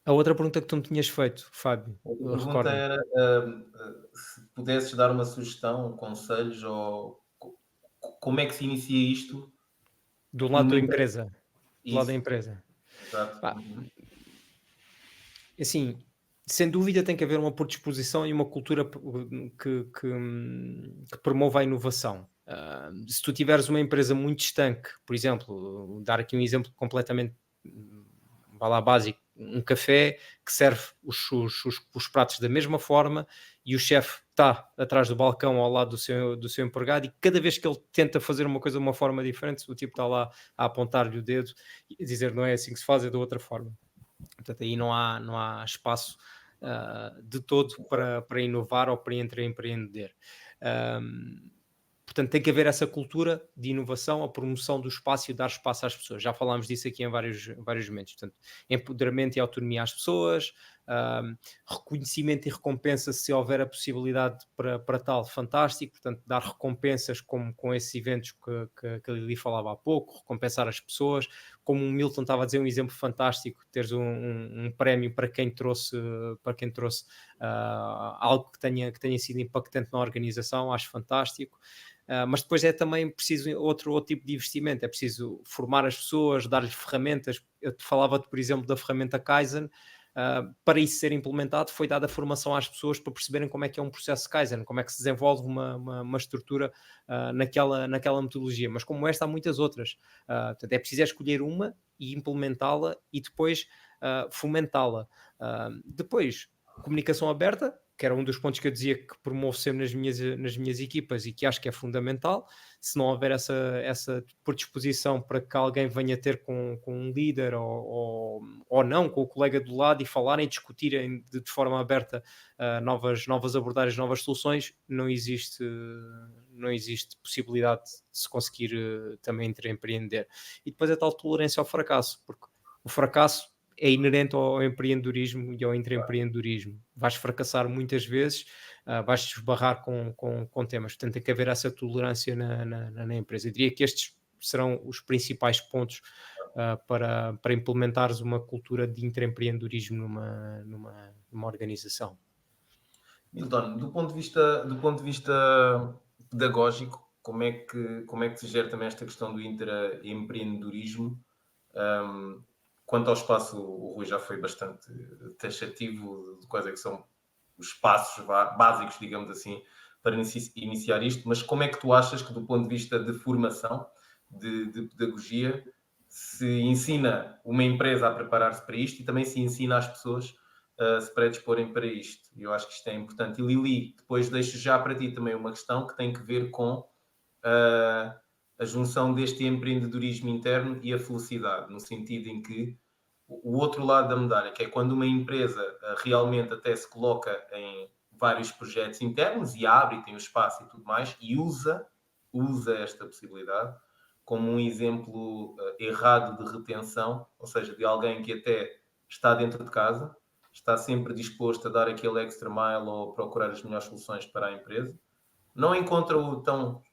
A outra pergunta que tu me tinhas feito, Fábio, A pergunta recorda-me. era se pudesses dar uma sugestão, conselhos, ou como é que se inicia isto Do lado numa da empresa? empresa. Do lado da Isso, empresa. exato. Pá, assim, sem dúvida tem que haver uma predisposição e uma cultura que promova a inovação. Se tu tiveres uma empresa muito estanque, por exemplo, dar aqui um exemplo completamente vá lá, básico, um café que serve os pratos da mesma forma e o chefe está atrás do balcão ao lado do seu empregado e cada vez que ele tenta fazer uma coisa de uma forma diferente, o tipo está lá a apontar-lhe o dedo e dizer não é assim que se faz, é de outra forma. Portanto, aí não há espaço de todo para inovar ou para empreender. Portanto, tem que haver essa cultura de inovação, a promoção do espaço e dar espaço às pessoas. Já falámos disso aqui em vários momentos. Portanto, empoderamento e autonomia às pessoas, reconhecimento e recompensa se houver a possibilidade para tal, fantástico. Portanto, dar recompensas como com esses eventos que a Lili falava há pouco, recompensar as pessoas. Como o Milton estava a dizer, um exemplo fantástico, teres um prémio para quem trouxe algo que tenha sido impactante na organização, acho fantástico. Mas depois é também preciso outro tipo de investimento, é preciso formar as pessoas, dar-lhes ferramentas. Eu te falava-te, por exemplo, da ferramenta Kaizen. Para isso ser implementado foi dada formação às pessoas para perceberem como é que é um processo Kaizen, como é que se desenvolve uma estrutura naquela metodologia, mas como esta há muitas outras. Portanto, é preciso escolher uma e implementá-la e depois fomentá-la. Depois, comunicação aberta, que era um dos pontos que eu dizia que promovo sempre nas minhas equipas e que acho que é fundamental. Se não houver essa predisposição para que alguém venha ter com um líder ou não, com o colega do lado e falarem e discutirem de forma aberta novas abordagens, novas soluções, não existe possibilidade de se conseguir também empreender. E depois a tal tolerância ao fracasso, porque o fracasso é inerente ao empreendedorismo e ao intraempreendedorismo. Vais fracassar muitas vezes, vais esbarrar com temas. Portanto, tem que haver essa tolerância na empresa. Eu diria que estes serão os principais pontos para implementares uma cultura de intraempreendedorismo numa organização? Milton, do ponto de vista pedagógico, como é que se gera também esta questão do intraempreendedorismo? Quanto ao espaço, o Rui já foi bastante taxativo de quais é que são os passos básicos, digamos assim, para iniciar isto, mas como é que tu achas que, do ponto de vista de formação, de pedagogia, se ensina uma empresa a preparar-se para isto e também se ensina as pessoas a se predisporem para isto? Eu acho que isto é importante. E Lili, depois deixo já para ti também uma questão que tem que ver com a junção deste empreendedorismo interno e a felicidade, no sentido em que o outro lado da medalha, que é quando uma empresa realmente até se coloca em vários projetos internos e abre e tem o espaço e tudo mais, e usa esta possibilidade como um exemplo errado de retenção, ou seja, de alguém que até está dentro de casa, está sempre disposto a dar aquele extra mile ou procurar as melhores soluções para a empresa, não encontra o tão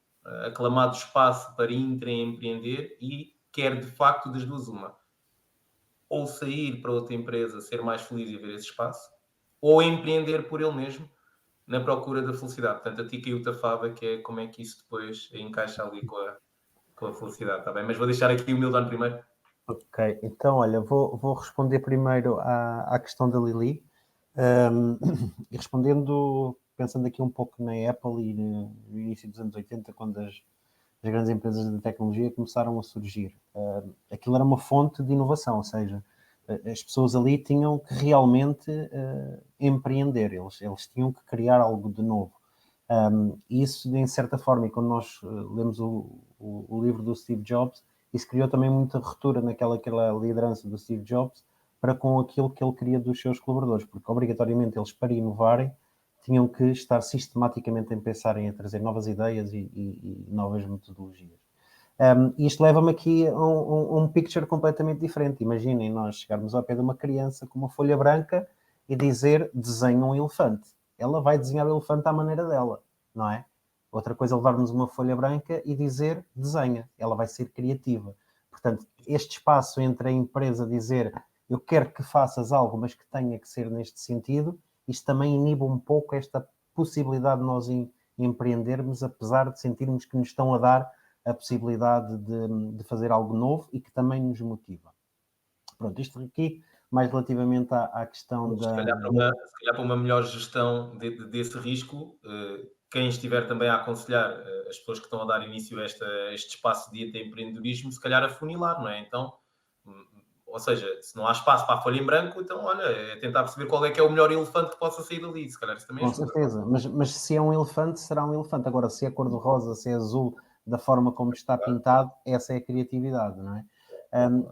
aclamado espaço para empreender e quer de facto das duas uma. Ou sair para outra empresa, ser mais feliz e ver esse espaço, ou empreender por ele mesmo na procura da felicidade. Portanto, a ti caiu-te a fava, que é como é que isso depois encaixa ali com a felicidade, está bem? Mas vou deixar aqui o Milton primeiro. Ok, então olha, vou responder primeiro à questão da Lili, e respondendo, pensando aqui um pouco na Apple e no início dos anos 80, quando as grandes empresas de tecnologia começaram a surgir. Aquilo era uma fonte de inovação, ou seja, as pessoas ali tinham que realmente empreender, eles tinham que criar algo de novo. Isso, em certa forma, e quando nós lemos o livro do Steve Jobs, isso criou também muita ruptura naquela liderança do Steve Jobs para com aquilo que ele queria dos seus colaboradores, porque obrigatoriamente eles, para inovarem, tinham que estar sistematicamente a pensar em trazer novas ideias e novas metodologias. Isto leva-me aqui a um picture completamente diferente. Imaginem nós chegarmos ao pé de uma criança com uma folha branca e dizer, desenha um elefante. Ela vai desenhar o elefante à maneira dela, não é? Outra coisa é levarmos uma folha branca e dizer, desenha. Ela vai ser criativa. Portanto, este espaço entre a empresa dizer, eu quero que faças algo, mas que tenha que ser neste sentido, isto também inibe um pouco esta possibilidade de nós empreendermos, apesar de sentirmos que nos estão a dar a possibilidade de fazer algo novo e que também nos motiva. Pronto, isto aqui mais relativamente à questão Se calhar para uma melhor gestão desse risco, quem estiver também a aconselhar as pessoas que estão a dar início a este espaço de empreendedorismo, se calhar afunilar, não é? Então, ou seja, se não há espaço para a folha em branco, então, olha, é tentar perceber qual é que é o melhor elefante que possa sair dali, se calhar isso também ajuda. Com certeza, mas se é um elefante, será um elefante. Agora, se é cor-de-rosa, se é azul, da forma como está pintado, essa é a criatividade, não é?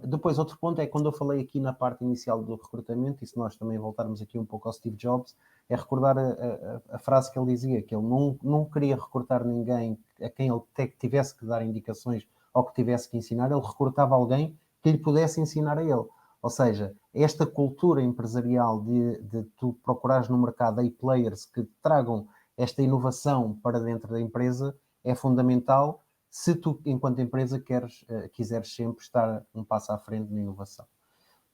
Depois, outro ponto é quando eu falei aqui na parte inicial do recrutamento, e se nós também voltarmos aqui um pouco ao Steve Jobs, é recordar a frase que ele dizia, que ele não queria recrutar ninguém a quem ele tivesse que dar indicações ou que tivesse que ensinar, ele recrutava alguém que lhe pudesse ensinar a ele. Ou seja, esta cultura empresarial de tu procurares no mercado players que tragam esta inovação para dentro da empresa é fundamental se tu, enquanto empresa, quiseres sempre estar um passo à frente na inovação.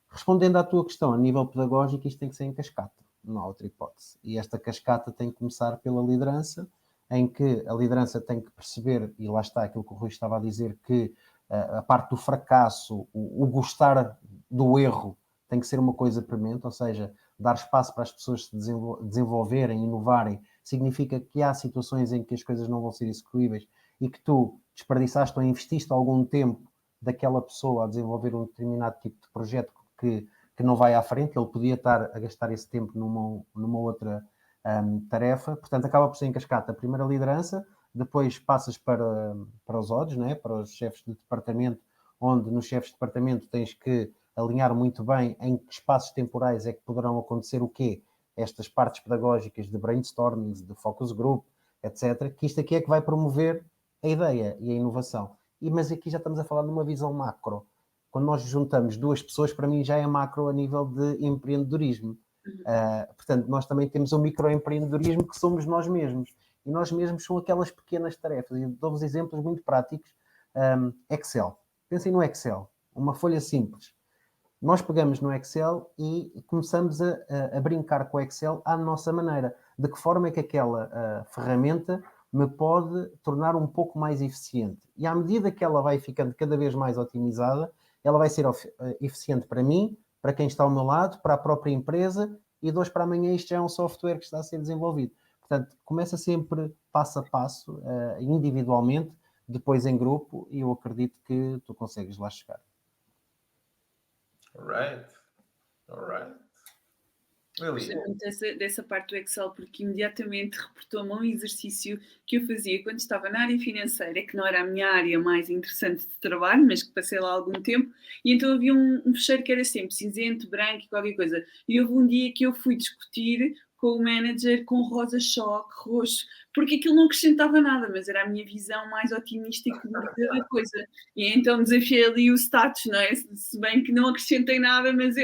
Respondendo à tua questão, a nível pedagógico, isto tem que ser em cascata, não há outra hipótese. E esta cascata tem que começar pela liderança, em que a liderança tem que perceber, e lá está aquilo que o Rui estava a dizer, que a parte do fracasso, o gostar do erro, tem que ser uma coisa premente, ou seja, dar espaço para as pessoas se desenvolverem, inovarem, significa que há situações em que as coisas não vão ser execuíveis e que tu desperdiçaste ou investiste algum tempo daquela pessoa a desenvolver um determinado tipo de projeto que não vai à frente, ele podia estar a gastar esse tempo numa outra tarefa, portanto acaba por ser em cascata. A primeira liderança, depois passas para os odds, né? Para os chefes de departamento, onde nos chefes de departamento tens que alinhar muito bem em que espaços temporais é que poderão acontecer o quê? Estas partes pedagógicas de brainstorming, de focus group, etc. Que isto aqui é que vai promover a ideia e a inovação. Mas aqui já estamos a falar de uma visão macro. Quando nós juntamos duas pessoas, para mim já é macro a nível de empreendedorismo. Portanto, nós também temos um microempreendedorismo que somos nós mesmos. E nós mesmos são aquelas pequenas tarefas. E dou-vos exemplos muito práticos. Excel. Pensem no Excel. uma folha simples. Nós pegamos no Excel e começamos a brincar com o Excel à nossa maneira. De que forma é que aquela ferramenta me pode tornar um pouco mais eficiente? E à medida que ela vai ficando cada vez mais otimizada, ela vai ser eficiente para mim, para quem está ao meu lado, para a própria empresa, e de hoje para amanhã isto já é um software que está a ser desenvolvido. Portanto, começa sempre passo a passo, individualmente, depois em grupo, e eu acredito que tu consegues lá chegar. Alright. Gostei Lili. muito dessa parte do Excel, porque imediatamente reportou-me a um exercício que eu fazia quando estava na área financeira, que não era a minha área mais interessante de trabalho, mas que passei lá algum tempo, e então havia um fecheiro que era sempre cinzento, branco e qualquer coisa. E houve um dia que eu fui discutir com o manager com rosa choque, roxo, porque aquilo não acrescentava nada, mas era a minha visão mais otimista e colorida da coisa. E então desafiei ali o status, não é? Se bem que não acrescentei nada, mas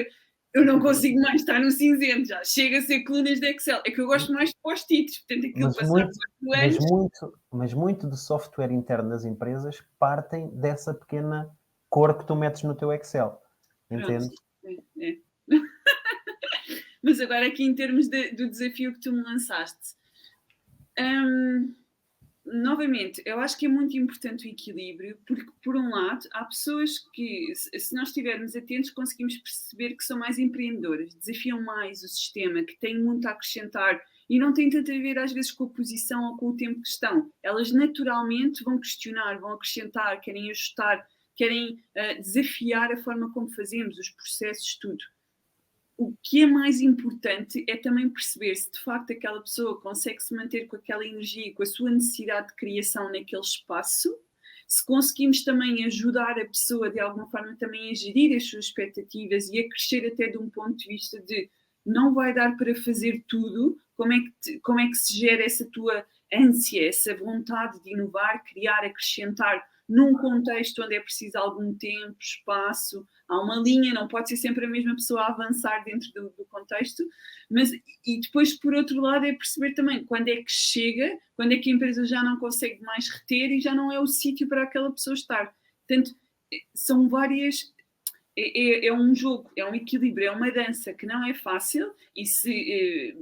eu não consigo mais estar no cinzento, já chega a ser colunas de Excel. É que eu gosto mais de post-its, portanto aquilo passar 4 anos. Mas muito de software interno das empresas partem dessa pequena cor que tu metes no teu Excel. Entendes? É. Mas agora aqui em termos do desafio que tu me lançaste. Novamente, eu acho que é muito importante o equilíbrio, porque, por um lado, há pessoas que, se nós estivermos atentos, conseguimos perceber que são mais empreendedoras, desafiam mais o sistema, que têm muito a acrescentar e não têm tanto a ver, às vezes, com a posição ou com o tempo que estão. Elas, naturalmente, vão questionar, vão acrescentar, querem ajustar, querem desafiar a forma como fazemos, os processos, tudo. O que é mais importante é também perceber se de facto aquela pessoa consegue se manter com aquela energia, com a sua necessidade de criação naquele espaço, se conseguimos também ajudar a pessoa de alguma forma também a gerir as suas expectativas e a crescer até de um ponto de vista de não vai dar para fazer tudo, como é que se gera essa tua ânsia, essa vontade de inovar, criar, acrescentar num contexto onde é preciso algum tempo, espaço, há uma linha, não pode ser sempre a mesma pessoa a avançar dentro do contexto, mas e depois, por outro lado, é perceber também quando é que chega, quando é que a empresa já não consegue mais reter e já não é o sítio para aquela pessoa estar. Portanto, são várias... É um jogo, é um equilíbrio, é uma dança que não é fácil e se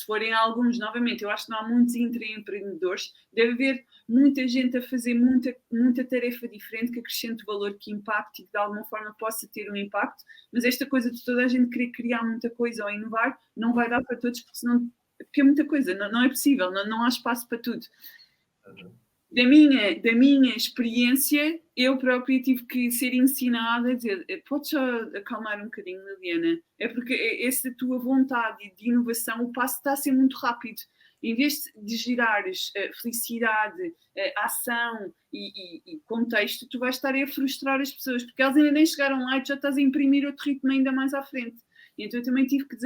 forem alguns, novamente, eu acho que não há muitos empreendedores, deve haver muita gente a fazer muita tarefa diferente que acrescente valor, que impacte e que de alguma forma possa ter um impacto, mas esta coisa de toda a gente querer criar muita coisa ou inovar não vai dar para todos, porque é muita coisa, não é possível, não há espaço para tudo. Da minha experiência, eu própria tive que ser ensinada a dizer, podes só acalmar um bocadinho, Liliana? É porque essa tua vontade de inovação, o passo está a ser muito rápido. Em vez de gerares felicidade, ação e contexto, tu vais estar a frustrar as pessoas, porque elas ainda nem chegaram lá e tu já estás a imprimir outro ritmo ainda mais à frente. Então eu também tive que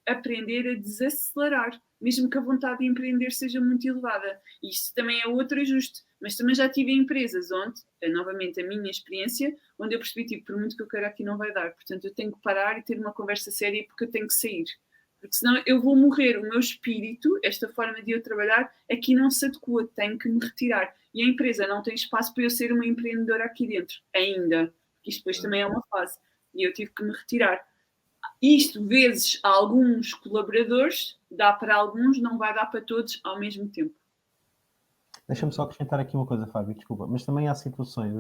aprender a desacelerar, mesmo que a vontade de empreender seja muito elevada. Isto também é outro ajuste, mas também já tive empresas onde, novamente a minha experiência, onde eu percebi, tipo, por muito que eu queira aqui não vai dar, portanto eu tenho que parar e ter uma conversa séria porque eu tenho que sair. Porque senão eu vou morrer, o meu espírito, esta forma de eu trabalhar, aqui não se adequa, tenho que me retirar. E a empresa não tem espaço para eu ser uma empreendedora aqui dentro, ainda. Porque isto depois também é uma fase. E eu tive que me retirar. Isto, vezes alguns colaboradores, dá para alguns, não vai dar para todos ao mesmo tempo. Deixa-me só acrescentar aqui uma coisa, Fábio, desculpa, mas também há situações,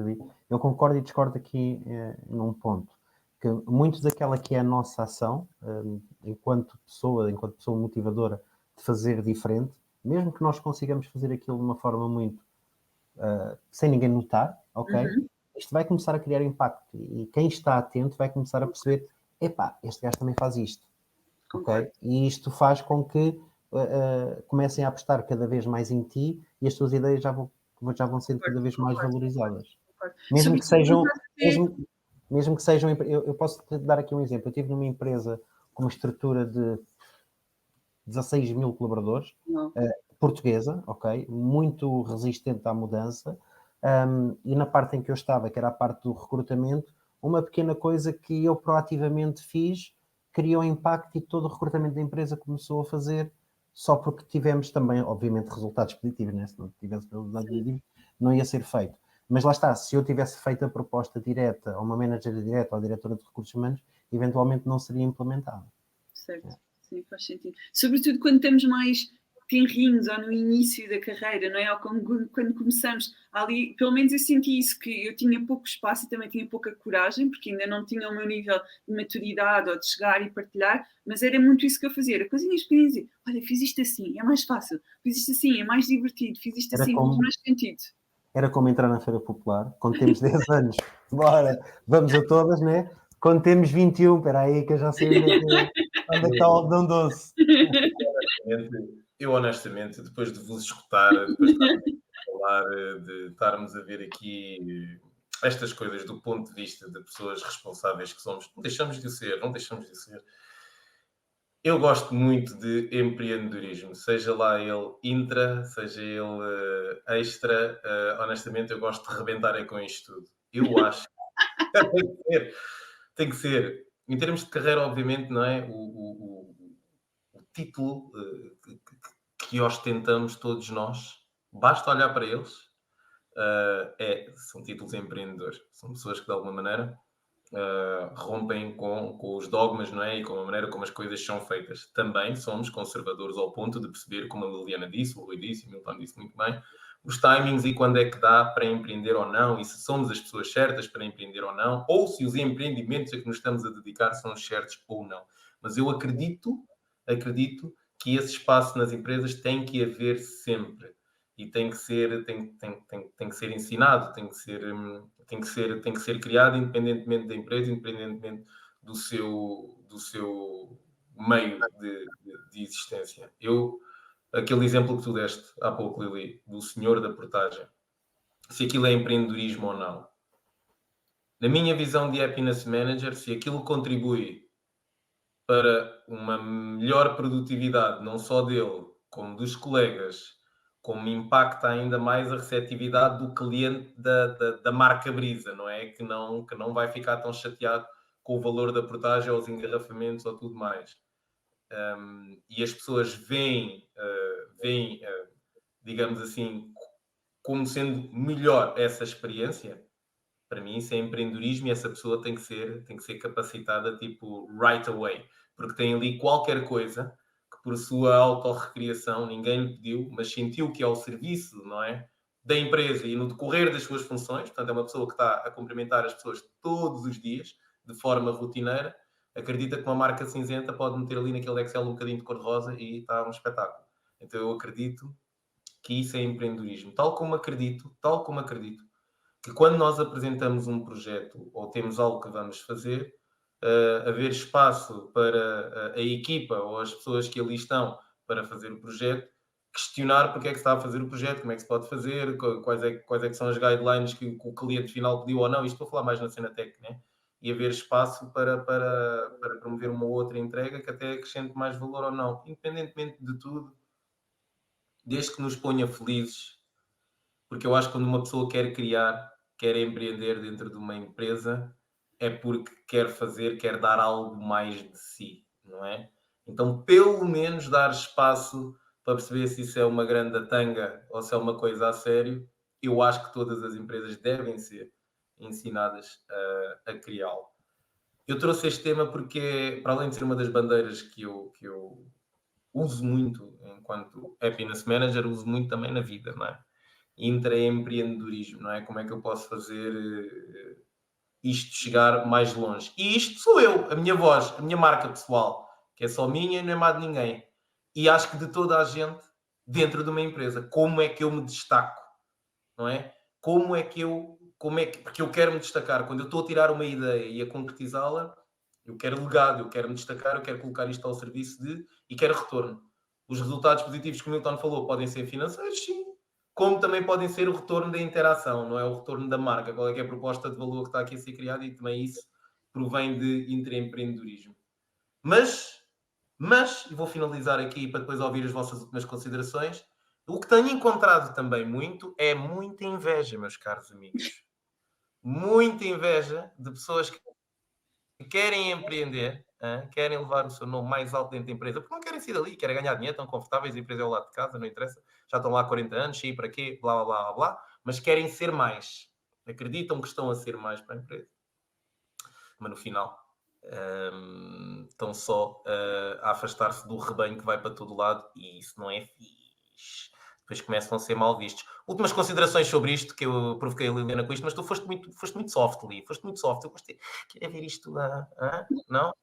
eu concordo e discordo aqui num ponto, que muito daquela que é a nossa ação, enquanto pessoa motivadora de fazer diferente, mesmo que nós consigamos fazer aquilo de uma forma muito, sem ninguém notar, ok? Uhum. Isto vai começar a criar impacto e quem está atento vai começar a perceber, epá, este gajo também faz isto, ok? E isto faz com que comecem a apostar cada vez mais em ti e as tuas ideias já vão sendo cada vez mais valorizadas. Mesmo que sejam... Mesmo que sejam... Eu posso te dar aqui um exemplo. Eu estive numa empresa com uma estrutura de 16 mil colaboradores, portuguesa, ok? Muito resistente à mudança. E na parte em que eu estava, que era a parte do recrutamento, uma pequena coisa que eu proativamente fiz criou impacto e todo o recrutamento da empresa começou a fazer só porque tivemos também, obviamente, resultados positivos, né? Se não tivesse resultados positivos, não ia ser feito. Mas lá está, se eu tivesse feito a proposta direta a uma manager direta ou diretora de recursos humanos, eventualmente não seria implementada. Certo, sim, faz sentido. Sobretudo quando estamos mais tenrinhos ou no início da carreira, não é? Ou quando começamos ali, pelo menos eu senti isso, que eu tinha pouco espaço e também tinha pouca coragem, porque ainda não tinha o meu nível de maturidade ou de chegar e partilhar, mas era muito isso que eu fazia, era coisinhas pequenas, olha, fiz isto assim, é mais fácil, fiz isto assim, é mais divertido, fiz isto assim, faz mais sentido. Era como entrar na Feira Popular, quando temos 10 anos, bora, vamos a todas, né? Quando temos 21, espera aí que eu já sei onde é que está o algodão doce. Eu honestamente, depois de vos escutar, depois de estarmos a falar, de estarmos a ver aqui estas coisas do ponto de vista de pessoas responsáveis que somos, não deixamos de o ser, não deixamos de o ser. Eu gosto muito de empreendedorismo, seja lá ele intra, seja ele extra. Honestamente, eu gosto de rebentar é com isto tudo. Eu acho que tem que ser. Em termos de carreira, obviamente, não é? O título que ostentamos todos nós, basta olhar para eles, são títulos empreendedores. São pessoas que, de alguma maneira, rompem com os dogmas, não é? E com a maneira como as coisas são feitas. Também somos conservadores ao ponto de perceber, como a Liliana disse, o Rui disse, o Milton disse muito bem, os timings e quando é que dá para empreender ou não, e se somos as pessoas certas para empreender ou não, ou se os empreendimentos a que nos estamos a dedicar são os certos ou não. Mas eu acredito que esse espaço nas empresas tem que haver sempre. E tem que ser ensinado, tem que ser criado independentemente da empresa, independentemente do seu meio de existência. Aquele exemplo que tu deste há pouco, Lili, do senhor da portagem, se aquilo é empreendedorismo ou não. Na minha visão de happiness manager, se aquilo contribui para uma melhor produtividade, não só dele, como dos colegas, como impacta ainda mais a receptividade do cliente da marca Brisa, não é? Que não vai ficar tão chateado com o valor da portagem ou os engarrafamentos ou tudo mais. E as pessoas veem, digamos assim, como sendo melhor essa experiência. Para mim isso é empreendedorismo e essa pessoa tem que ser capacitada tipo right away, porque tem ali qualquer coisa que por sua autorrecriação ninguém lhe pediu, mas sentiu que é ao serviço, não é, da empresa e no decorrer das suas funções, portanto é uma pessoa que está a cumprimentar as pessoas todos os dias, de forma rotineira, acredita que uma marca cinzenta pode meter ali naquele Excel um bocadinho de cor-de-rosa e está um espetáculo. Então eu acredito que isso é empreendedorismo, tal como acredito que quando nós apresentamos um projeto ou temos algo que vamos fazer, haver espaço para a equipa ou as pessoas que ali estão para fazer o projeto, questionar porque é que se está a fazer o projeto, como é que se pode fazer, quais é que são as guidelines que o cliente final pediu ou não. Isto estou a falar mais na cena técnica, né? E haver espaço para promover uma outra entrega que até acrescente mais valor ou não. Independentemente de tudo, desde que nos ponha felizes, porque eu acho que quando uma pessoa quer criar, quer empreender dentro de uma empresa, é porque quer dar algo mais de si, não é? Então, pelo menos dar espaço para perceber se isso é uma grande tanga ou se é uma coisa a sério, eu acho que todas as empresas devem ser ensinadas a criá-lo. Eu trouxe este tema porque, para além de ser uma das bandeiras que eu uso muito enquanto happiness manager, uso muito também na vida, não é? Intraempreendedorismo, não é? Como é que eu posso fazer isto chegar mais longe? E isto sou eu, a minha voz, a minha marca pessoal, que é só minha e não é má de ninguém. E acho que de toda a gente dentro de uma empresa. Como é que eu me destaco? Não é? Porque eu quero me destacar. Quando eu estou a tirar uma ideia e a concretizá-la, eu quero legado, eu quero me destacar, eu quero colocar isto ao serviço e quero retorno. Os resultados positivos que o Milton falou podem ser financeiros, sim, como também podem ser o retorno da interação, não é o retorno da marca, qual é que é a proposta de valor que está aqui a ser criada e também isso provém de intraempreendedorismo. Mas, e vou finalizar aqui para depois ouvir as vossas últimas considerações, o que tenho encontrado também muito é muita inveja, meus caros amigos. Muita inveja de pessoas que querem empreender, querem levar o seu nome mais alto dentro da empresa, porque não querem sair dali, querem ganhar dinheiro, estão confortáveis, a empresa é ao lado de casa, não interessa, já estão lá há 40 anos, sair para quê, blá, blá, blá, blá, mas querem ser mais. acreditam que estão a ser mais para a empresa, mas no final estão só a afastar-se do rebanho que vai para todo lado e isso não é fixe. Depois começam a ser mal vistos. Últimas considerações sobre isto, que eu provoquei a Liliana com isto, mas tu foste muito soft, Li, foste muito soft. Eu gostei. Queria ver isto lá. Não?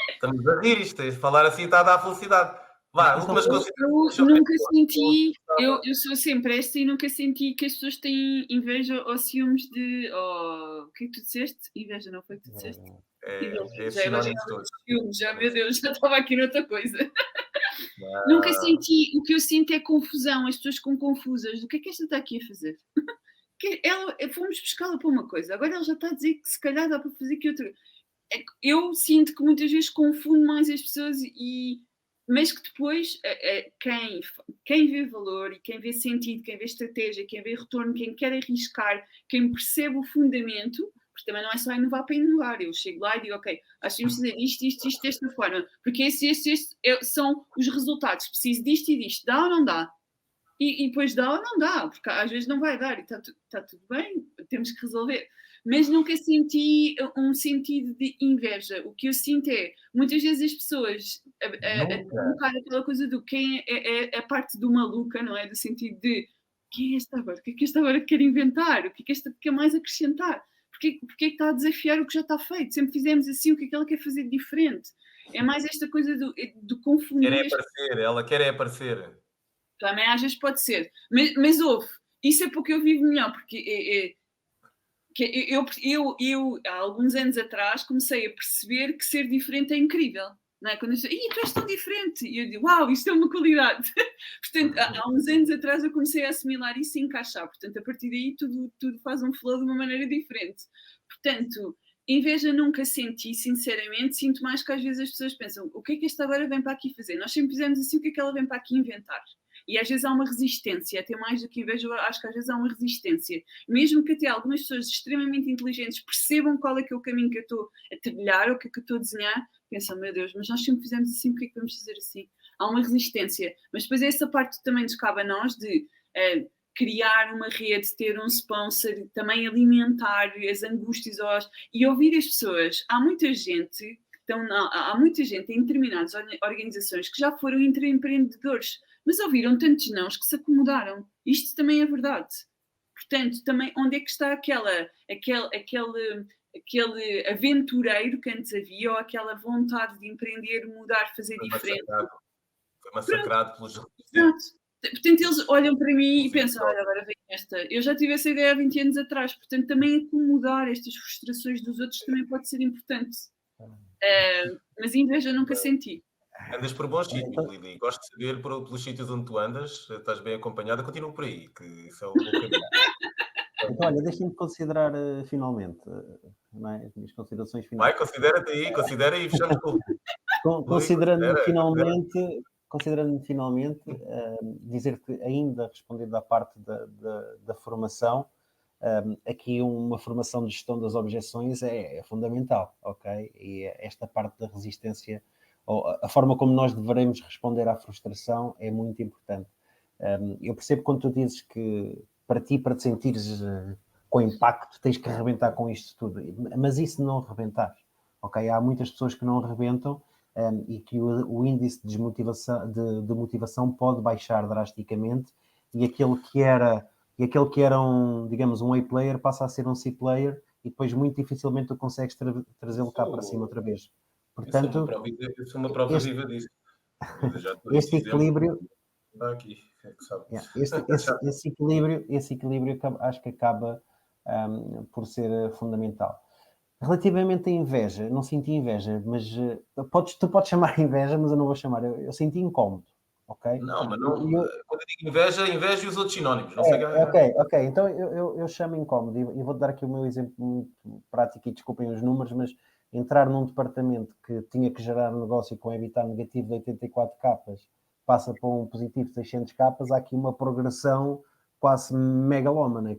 Estamos a rir isto, falar assim está a dar felicidade. Vá, últimas considerações Eu sobre nunca isto. senti, eu sou sempre esta e nunca senti que as pessoas têm inveja ou ciúmes de. O que é que tu disseste? Inveja, não foi o que tu disseste? É Já imaginava sinónimo de todos. ciúmes, já, meu Deus, já estava aqui noutra coisa. Nunca senti, o que eu sinto é confusão, as pessoas ficam confusas. O que é que esta está aqui a fazer? Fomos buscá-la para uma coisa, agora ela já está a dizer que se calhar dá para fazer que outra. Eu sinto que muitas vezes confundo mais as pessoas mas que depois quem vê valor e quem vê sentido, quem vê estratégia, quem vê retorno, quem quer arriscar, quem percebe o fundamento, porque também não é só inovar para inovar. Eu chego lá e digo, ok, acho que vamos fazer isto desta forma, porque estes são os resultados. Preciso disto e disto. Dá ou não dá? E depois dá ou não dá, porque às vezes não vai dar e está tudo bem, temos que resolver. Mas nunca senti um sentido de inveja. O que eu sinto é, muitas vezes as pessoas a colocar aquela coisa do quem é a parte do maluca, não é? Do sentido de quem é esta agora? O que é que esta agora quer inventar? O que é que esta quer mais acrescentar? Porque é que está a desafiar o que já está feito? Sempre fizemos assim, o que é que ela quer fazer de diferente? É mais esta coisa do confundir. Quer é aparecer, ela quer é aparecer. Também às vezes pode ser. Mas houve. Isso é porque eu vivo melhor, porque eu há alguns anos atrás comecei a perceber que ser diferente é incrível. Não é? Quando eu digo, tu és tão diferente, e eu digo, uau, isto é uma qualidade. Portanto, há uns anos atrás eu comecei a assimilar isso e encaixar. Portanto, a partir daí tudo faz um flow de uma maneira diferente. Portanto, inveja nunca senti, sinceramente. Sinto mais que às vezes as pessoas pensam, o que é que esta agora vem para aqui fazer? Nós sempre fizemos assim, o que é que ela vem para aqui inventar? E às vezes há uma resistência, até mais do que inveja, eu acho que às vezes há uma resistência. Mesmo que até algumas pessoas extremamente inteligentes percebam qual é que é o caminho que eu estou a trilhar ou que eu estou a desenhar, pensam, meu Deus, mas nós sempre fizemos assim, porque é que vamos fazer assim? Há uma resistência. Mas depois essa parte também nos cabe a nós de criar uma rede, ter um sponsor, também alimentar as angústias e ouvir as pessoas. Há muita gente em determinadas organizações que já foram intraempreendedores, mas ouviram tantos nãos que se acomodaram. Isto também é verdade. Portanto, também onde é que está aquele aventureiro que antes havia, ou aquela vontade de empreender, mudar, fazer diferente? Foi massacrado pelos resistentes. Portanto, eles olham para mim e pensam, olha, agora vem esta. Eu já tive essa ideia há 20 anos atrás, portanto, também acomodar estas frustrações dos outros também pode ser importante. Mas inveja nunca senti. Andas por bons sítios, Lili. Gosto de saber pelos sítios onde tu andas, estás bem acompanhada, continua por aí, que isso é o bom caminho. Então, olha, deixem-me considerar finalmente, não é? As minhas considerações finais. Vai, considera aí, fechamos com Considerando-me finalmente, dizer que ainda respondendo à parte da formação, aqui uma formação de gestão das objeções é fundamental, ok? E esta parte da resistência, ou a forma como nós devemos responder à frustração é muito importante. Eu percebo quando tu dizes que para te sentires com impacto, tens que arrebentar com isto tudo, mas isso não arrebentar, ok? Há muitas pessoas que não arrebentam e que o índice de motivação pode baixar drasticamente e aquele que era digamos, um A-player passa a ser um C-player e depois muito dificilmente tu consegues trazê-lo cá para cima outra vez. Portanto, eu sou uma prova viva disso. Este equilíbrio... Está aqui, é que sabe. Esse equilíbrio acho que acaba por ser fundamental. Relativamente à inveja, não senti inveja, mas tu podes chamar inveja, mas eu não vou chamar. Eu senti incómodo, ok? Não, mas não, quando eu digo inveja e os outros sinónimos. Não sei ok. Então eu chamo incómodo e vou dar aqui o meu exemplo muito prático e desculpem os números, mas entrar num departamento que tinha que gerar um negócio com evitar negativo de 84 capas passa para um positivo de 600 capas, há aqui uma progressão quase megalómana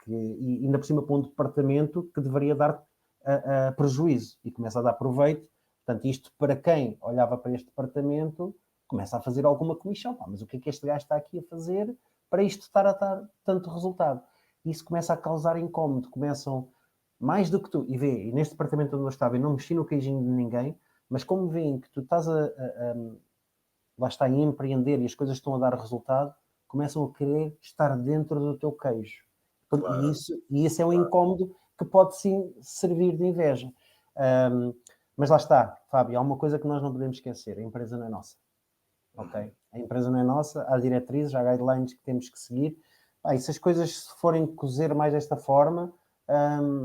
e ainda por cima para um departamento que deveria dar prejuízo e começa a dar proveito. Portanto, isto para quem olhava para este departamento começa a fazer alguma comissão. Mas o que é que este gajo está aqui a fazer para isto estar a dar tanto resultado? e isso começa a causar incómodo, começam mais do que tu, e neste departamento onde eu estava, eu não mexi no queijinho de ninguém, mas como veem que tu estás lá está, a empreender e as coisas estão a dar resultado, começam a querer estar dentro do teu queijo. Claro. E isso é um incómodo que pode sim servir de inveja. Mas lá está, Fábio, há uma coisa que nós não podemos esquecer: a empresa não é nossa. Ok? A empresa não é nossa, há diretrizes, há guidelines que temos que seguir. E se as coisas se forem cozer mais desta forma,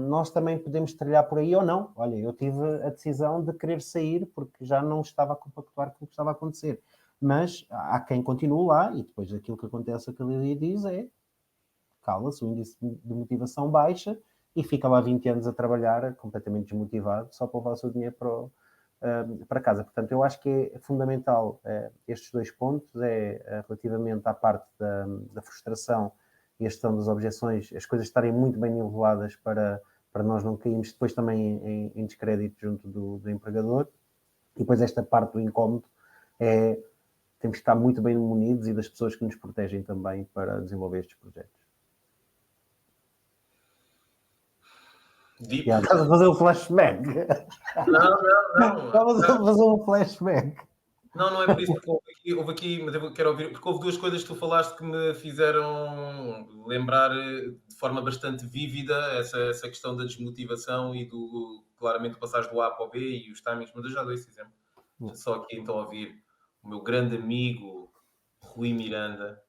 nós também podemos trilhar por aí ou não. Olha, eu tive a decisão de querer sair porque já não estava a compactuar com o que estava a acontecer. Mas há quem continue lá e depois aquilo que acontece, o que a Lídia diz é: cala-se, o índice de motivação baixa e fica lá 20 anos a trabalhar completamente desmotivado só para levar o seu dinheiro para casa. Portanto, eu acho que é fundamental estes dois pontos, relativamente à parte da frustração e a gestão das objeções, as coisas estarem muito bem niveladas para nós não cairmos depois também em descrédito junto do empregador. E depois esta parte do incómodo temos que estar muito bem munidos e das pessoas que nos protegem também para desenvolver estes projetos. Deep. Estás a fazer um flashback. Não. Estamos a fazer um flashback. Não é por isso, porque houve aqui, mas eu quero ouvir, porque houve duas coisas que tu falaste que me fizeram lembrar de forma bastante vívida essa questão da desmotivação e claramente, passares do A para o B e os timings, mas eu já dou esse exemplo. Deixa só aqui então ouvir o meu grande amigo Rui Miranda.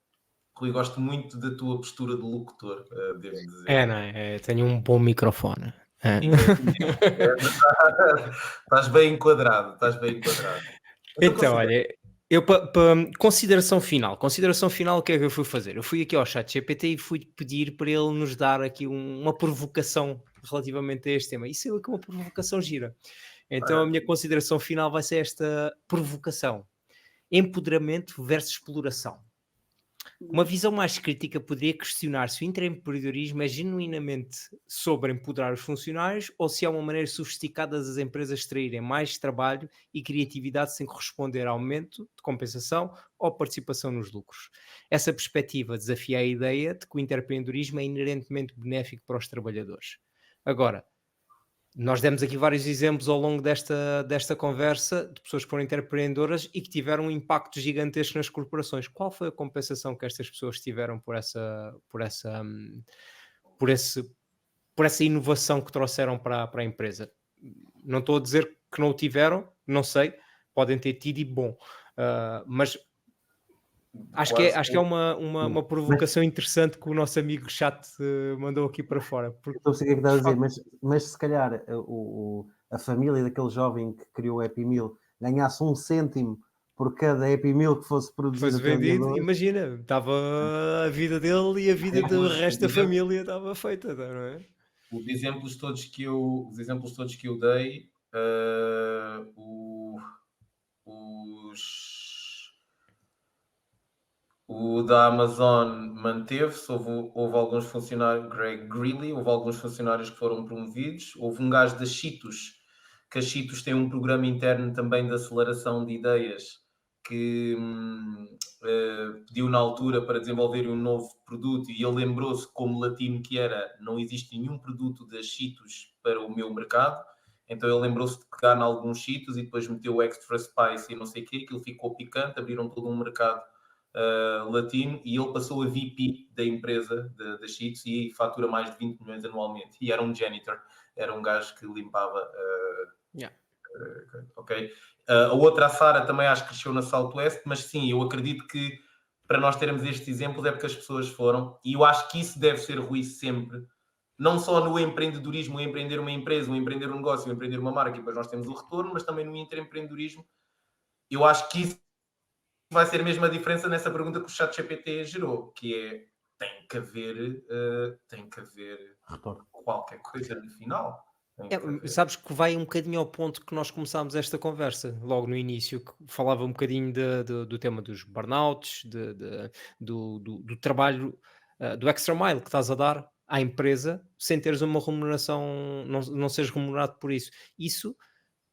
Rui, gosto muito da tua postura de locutor, devo dizer. Não é? Tenho um bom microfone. Estás bem enquadrado. Então, olha, eu consideração final, o que é que eu fui fazer? Eu fui aqui ao chat GPT e fui pedir para ele nos dar aqui uma provocação relativamente a este tema. Isso é uma provocação gira. Então a minha consideração final vai ser esta provocação: empoderamento versus exploração. Uma visão mais crítica poderia questionar se o intraempreendedorismo é genuinamente sobre empoderar os funcionários ou se há uma maneira sofisticada das empresas extraírem mais trabalho e criatividade sem corresponder a aumento de compensação ou participação nos lucros. Essa perspectiva desafia a ideia de que o intraempreendedorismo é inerentemente benéfico para os trabalhadores. Agora, nós demos aqui vários exemplos ao longo desta conversa de pessoas que foram empreendedoras e que tiveram um impacto gigantesco nas corporações. Qual foi a compensação que estas pessoas tiveram por essa inovação que trouxeram para a empresa? Não estou a dizer que não o tiveram, não sei, podem ter tido e bom, mas acho que é uma provocação interessante que o nosso amigo chat mandou aqui para fora. Porque, eu sei o que é que estás a dizer, mas se calhar a família daquele jovem que criou o Happy Meal ganhasse 1 cêntimo por cada Happy Meal que fosse produzido, vendido, imagina, estava a vida dele e a vida do resto da família estava feita, não é? Os exemplos todos que eu dei, o da Amazon manteve-se, houve alguns funcionários, Greg Greeley, houve alguns funcionários que foram promovidos, houve um gajo da Cheetos, que a Cheetos tem um programa interno também de aceleração de ideias, que pediu na altura para desenvolver um novo produto e ele lembrou-se, como latino que era, não existe nenhum produto da Cheetos para o meu mercado, então ele lembrou-se de pegar em alguns Cheetos e depois meteu o Extra Spice e não sei o quê, aquilo ficou picante, abriram todo um mercado latino e ele passou a VP da empresa da Cheetos e fatura mais de 20 milhões anualmente e era um janitor, era um gajo que limpava ok. A outra, a Sara, também acho que cresceu na Southwest, mas sim, eu acredito que para nós termos estes exemplos é porque as pessoas foram, e eu acho que isso deve ser, Rui, sempre, não só no empreendedorismo, empreender uma empresa, empreender um negócio, empreender uma marca, e depois nós temos o retorno, mas também no intraempreendedorismo, eu acho que isso vai ser a mesma diferença nessa pergunta que o ChatGPT gerou, que é, tem que haver retorno, qualquer coisa no final. Sabes que vai um bocadinho ao ponto que nós começámos esta conversa, logo no início, que falava um bocadinho do tema dos burnouts, do trabalho, do extra mile que estás a dar à empresa, sem teres uma remuneração, não seres remunerado por isso. Isso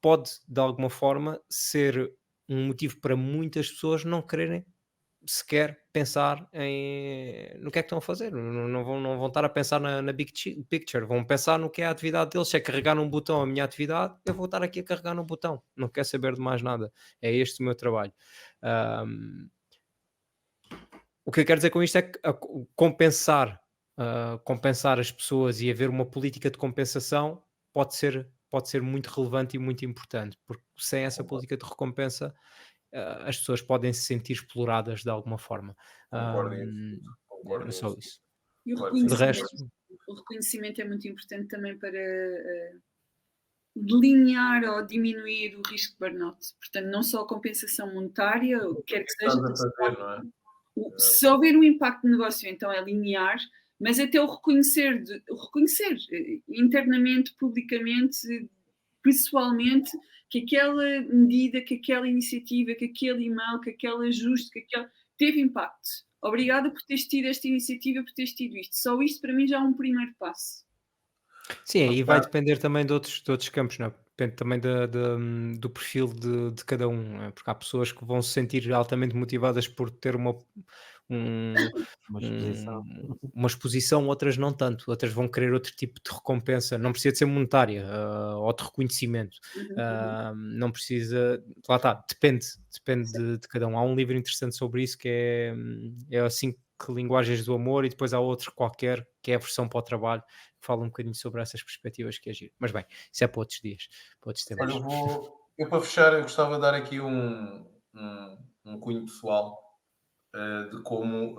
pode, de alguma forma, ser um motivo para muitas pessoas não quererem sequer pensar no que é que estão a fazer, não vão estar a pensar na big picture, vão pensar no que é a atividade deles. Se é carregar num botão a minha atividade, eu vou estar aqui a carregar no botão, não quero saber de mais nada, é este o meu trabalho. O que eu quero dizer com isto é que compensar as pessoas e haver uma política de compensação pode ser muito relevante e muito importante, porque sem essa política de recompensa as pessoas podem se sentir exploradas de alguma forma. Concordo nisso. Concordo Era só nisso. isso. E o Claro que sim. De resto, reconhecimento é muito importante também para delinear ou diminuir o risco de burnout. Portanto, não só a compensação monetária, o que quer que seja. Estás a fazer, não é? Se houver um impacto no negócio, então é linear, mas até o reconhecer internamente, publicamente, pessoalmente, que aquela medida, que aquela iniciativa, que aquele e-mail, que aquele ajuste, teve impacto. Obrigada por teres tido esta iniciativa, por teres tido isto. Só isto para mim já é um primeiro passo. sim, aí vai depender também de outros campos, não é? Depende também do perfil de cada um, não é? Porque há pessoas que vão se sentir altamente motivadas por ter uma exposição. uma exposição, outras não tanto, outras vão querer outro tipo de recompensa, não precisa de ser monetária ou de reconhecimento, não precisa, lá está, depende de cada um. Há um livro interessante sobre isso que é assim que linguagens do amor, e depois há outro qualquer que é a versão para o trabalho, que fala um bocadinho sobre essas perspectivas, que é giro. Mas bem, isso é para outros dias, para outros temas. Olha, eu para fechar, eu gostava de dar aqui um cunho pessoal de como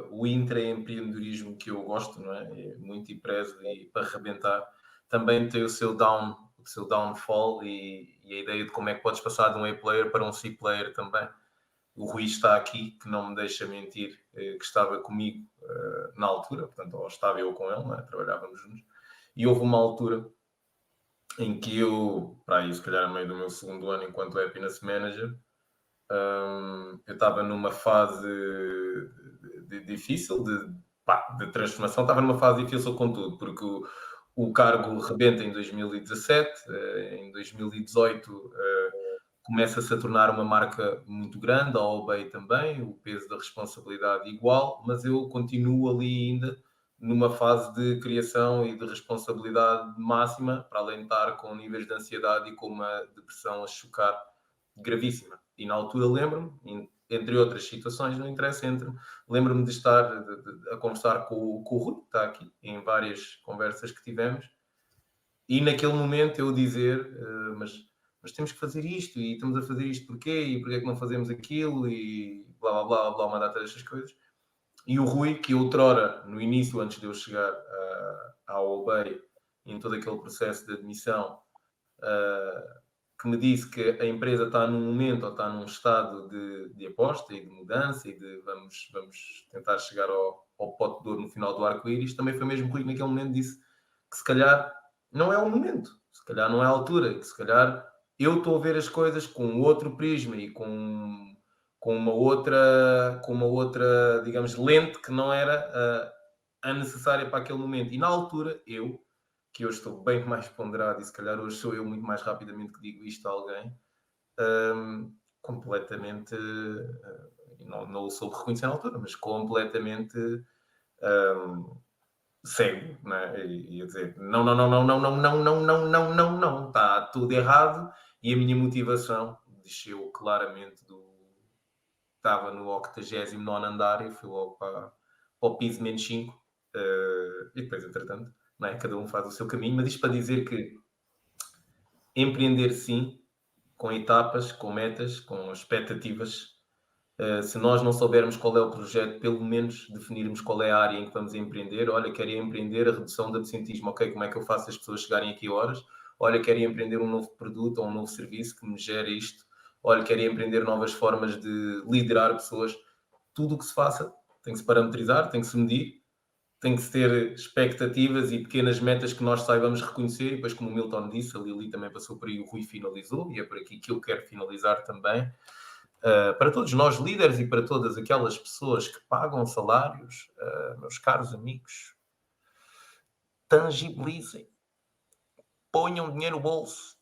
o intraempreendedorismo que eu gosto, não é? É muito e prezo e para arrebentar, também tem o seu downfall e a ideia de como é que podes passar de um A-player para um C-player também. O Rui está aqui, que não me deixa mentir, que estava comigo na altura, portanto, ou estava eu com ele, não é? Trabalhávamos juntos, e houve uma altura em que eu, para aí, se calhar, no meio do meu segundo ano enquanto Happiness Manager, eu estava numa fase difícil de transformação, estava numa fase difícil com tudo, porque o cargo rebenta em 2017, em 2018 começa-se a tornar uma marca muito grande, a Obey também, o peso da responsabilidade igual, mas eu continuo ali ainda numa fase de criação e de responsabilidade máxima, para além de estar com níveis de ansiedade e com uma depressão a chocar gravíssima. E na altura lembro-me, entre outras situações, não interessa, lembro-me de estar a conversar com o Rui, que está aqui, em várias conversas que tivemos, e naquele momento eu dizer, mas temos que fazer isto, e estamos a fazer isto porquê, e porquê é que não fazemos aquilo, e blá blá blá blá, uma data destas coisas. E o Rui, que outrora, no início, antes de eu chegar ao Obey, em todo aquele processo de admissão, que me disse que a empresa está num momento, ou está num estado de aposta e de mudança, e de vamos tentar chegar ao pote de ouro no final do arco-íris, também foi mesmo Rui que naquele momento disse que se calhar não é o momento, se calhar não é a altura, que se calhar eu estou a ver as coisas com outro prisma e com uma outra, digamos, lente que não era a necessária para aquele momento. E na altura, que hoje estou bem mais ponderado e se calhar hoje sou eu muito mais rapidamente que digo isto a alguém, completamente, não o soube reconhecer na altura, mas completamente cego, né? E a dizer, não, está tudo errado, e a minha motivação desceu claramente estava no 89º andar e fui logo para o piso menos 5, e depois, entretanto, não é? Cada um faz o seu caminho, mas isto para dizer que empreender sim, com etapas, com metas, com expectativas. Se nós não soubermos qual é o projeto, pelo menos definirmos qual é a área em que vamos empreender. Olha, quero empreender a redução do absentismo. Ok, como é que eu faço as pessoas chegarem aqui a horas? Olha, quero empreender um novo produto ou um novo serviço que me gere isto. Olha, quero empreender novas formas de liderar pessoas. Tudo o que se faça tem que se parametrizar, tem que se medir, tem que se ter expectativas e pequenas metas que nós saibamos reconhecer. E depois, como o Milton disse, a Lili também passou por aí, o Rui finalizou, e é por aqui que eu quero finalizar também. Para todos nós líderes e para todas aquelas pessoas que pagam salários, meus caros amigos, tangibilizem, ponham dinheiro no bolso,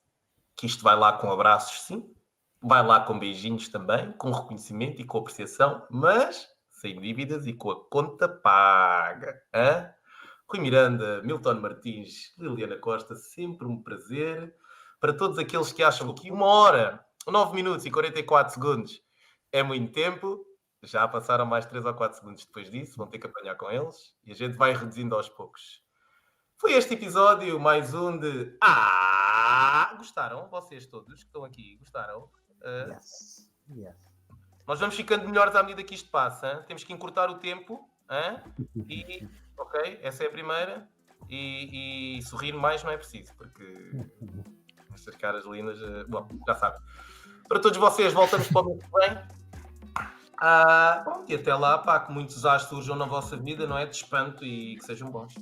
que isto vai lá com abraços, sim, Vai lá com beijinhos também, com reconhecimento e com apreciação, mas sem dívidas e com a conta paga. Hã? Rui Miranda, Milton Martins, Liliana Costa, sempre um prazer. Para todos aqueles que acham que 1 hora, 9 minutos e 44 segundos é muito tempo, já passaram mais 3 ou 4 segundos depois disso, vão ter que apanhar com eles e a gente vai reduzindo aos poucos. Foi este episódio, mais um de... Gostaram? Vocês todos que estão aqui, gostaram? Yes. Nós vamos ficando melhores à medida que isto passa. Hein? Temos que encurtar o tempo. Hein? E, ok, essa é a primeira. E sorrir mais não é preciso, porque estas caras lindas, bom, já sabem. Para todos vocês, voltamos para o mês que vem. Bom, e até lá, pá, que muitos as surjam na vossa vida, não é? De espanto e que sejam bons.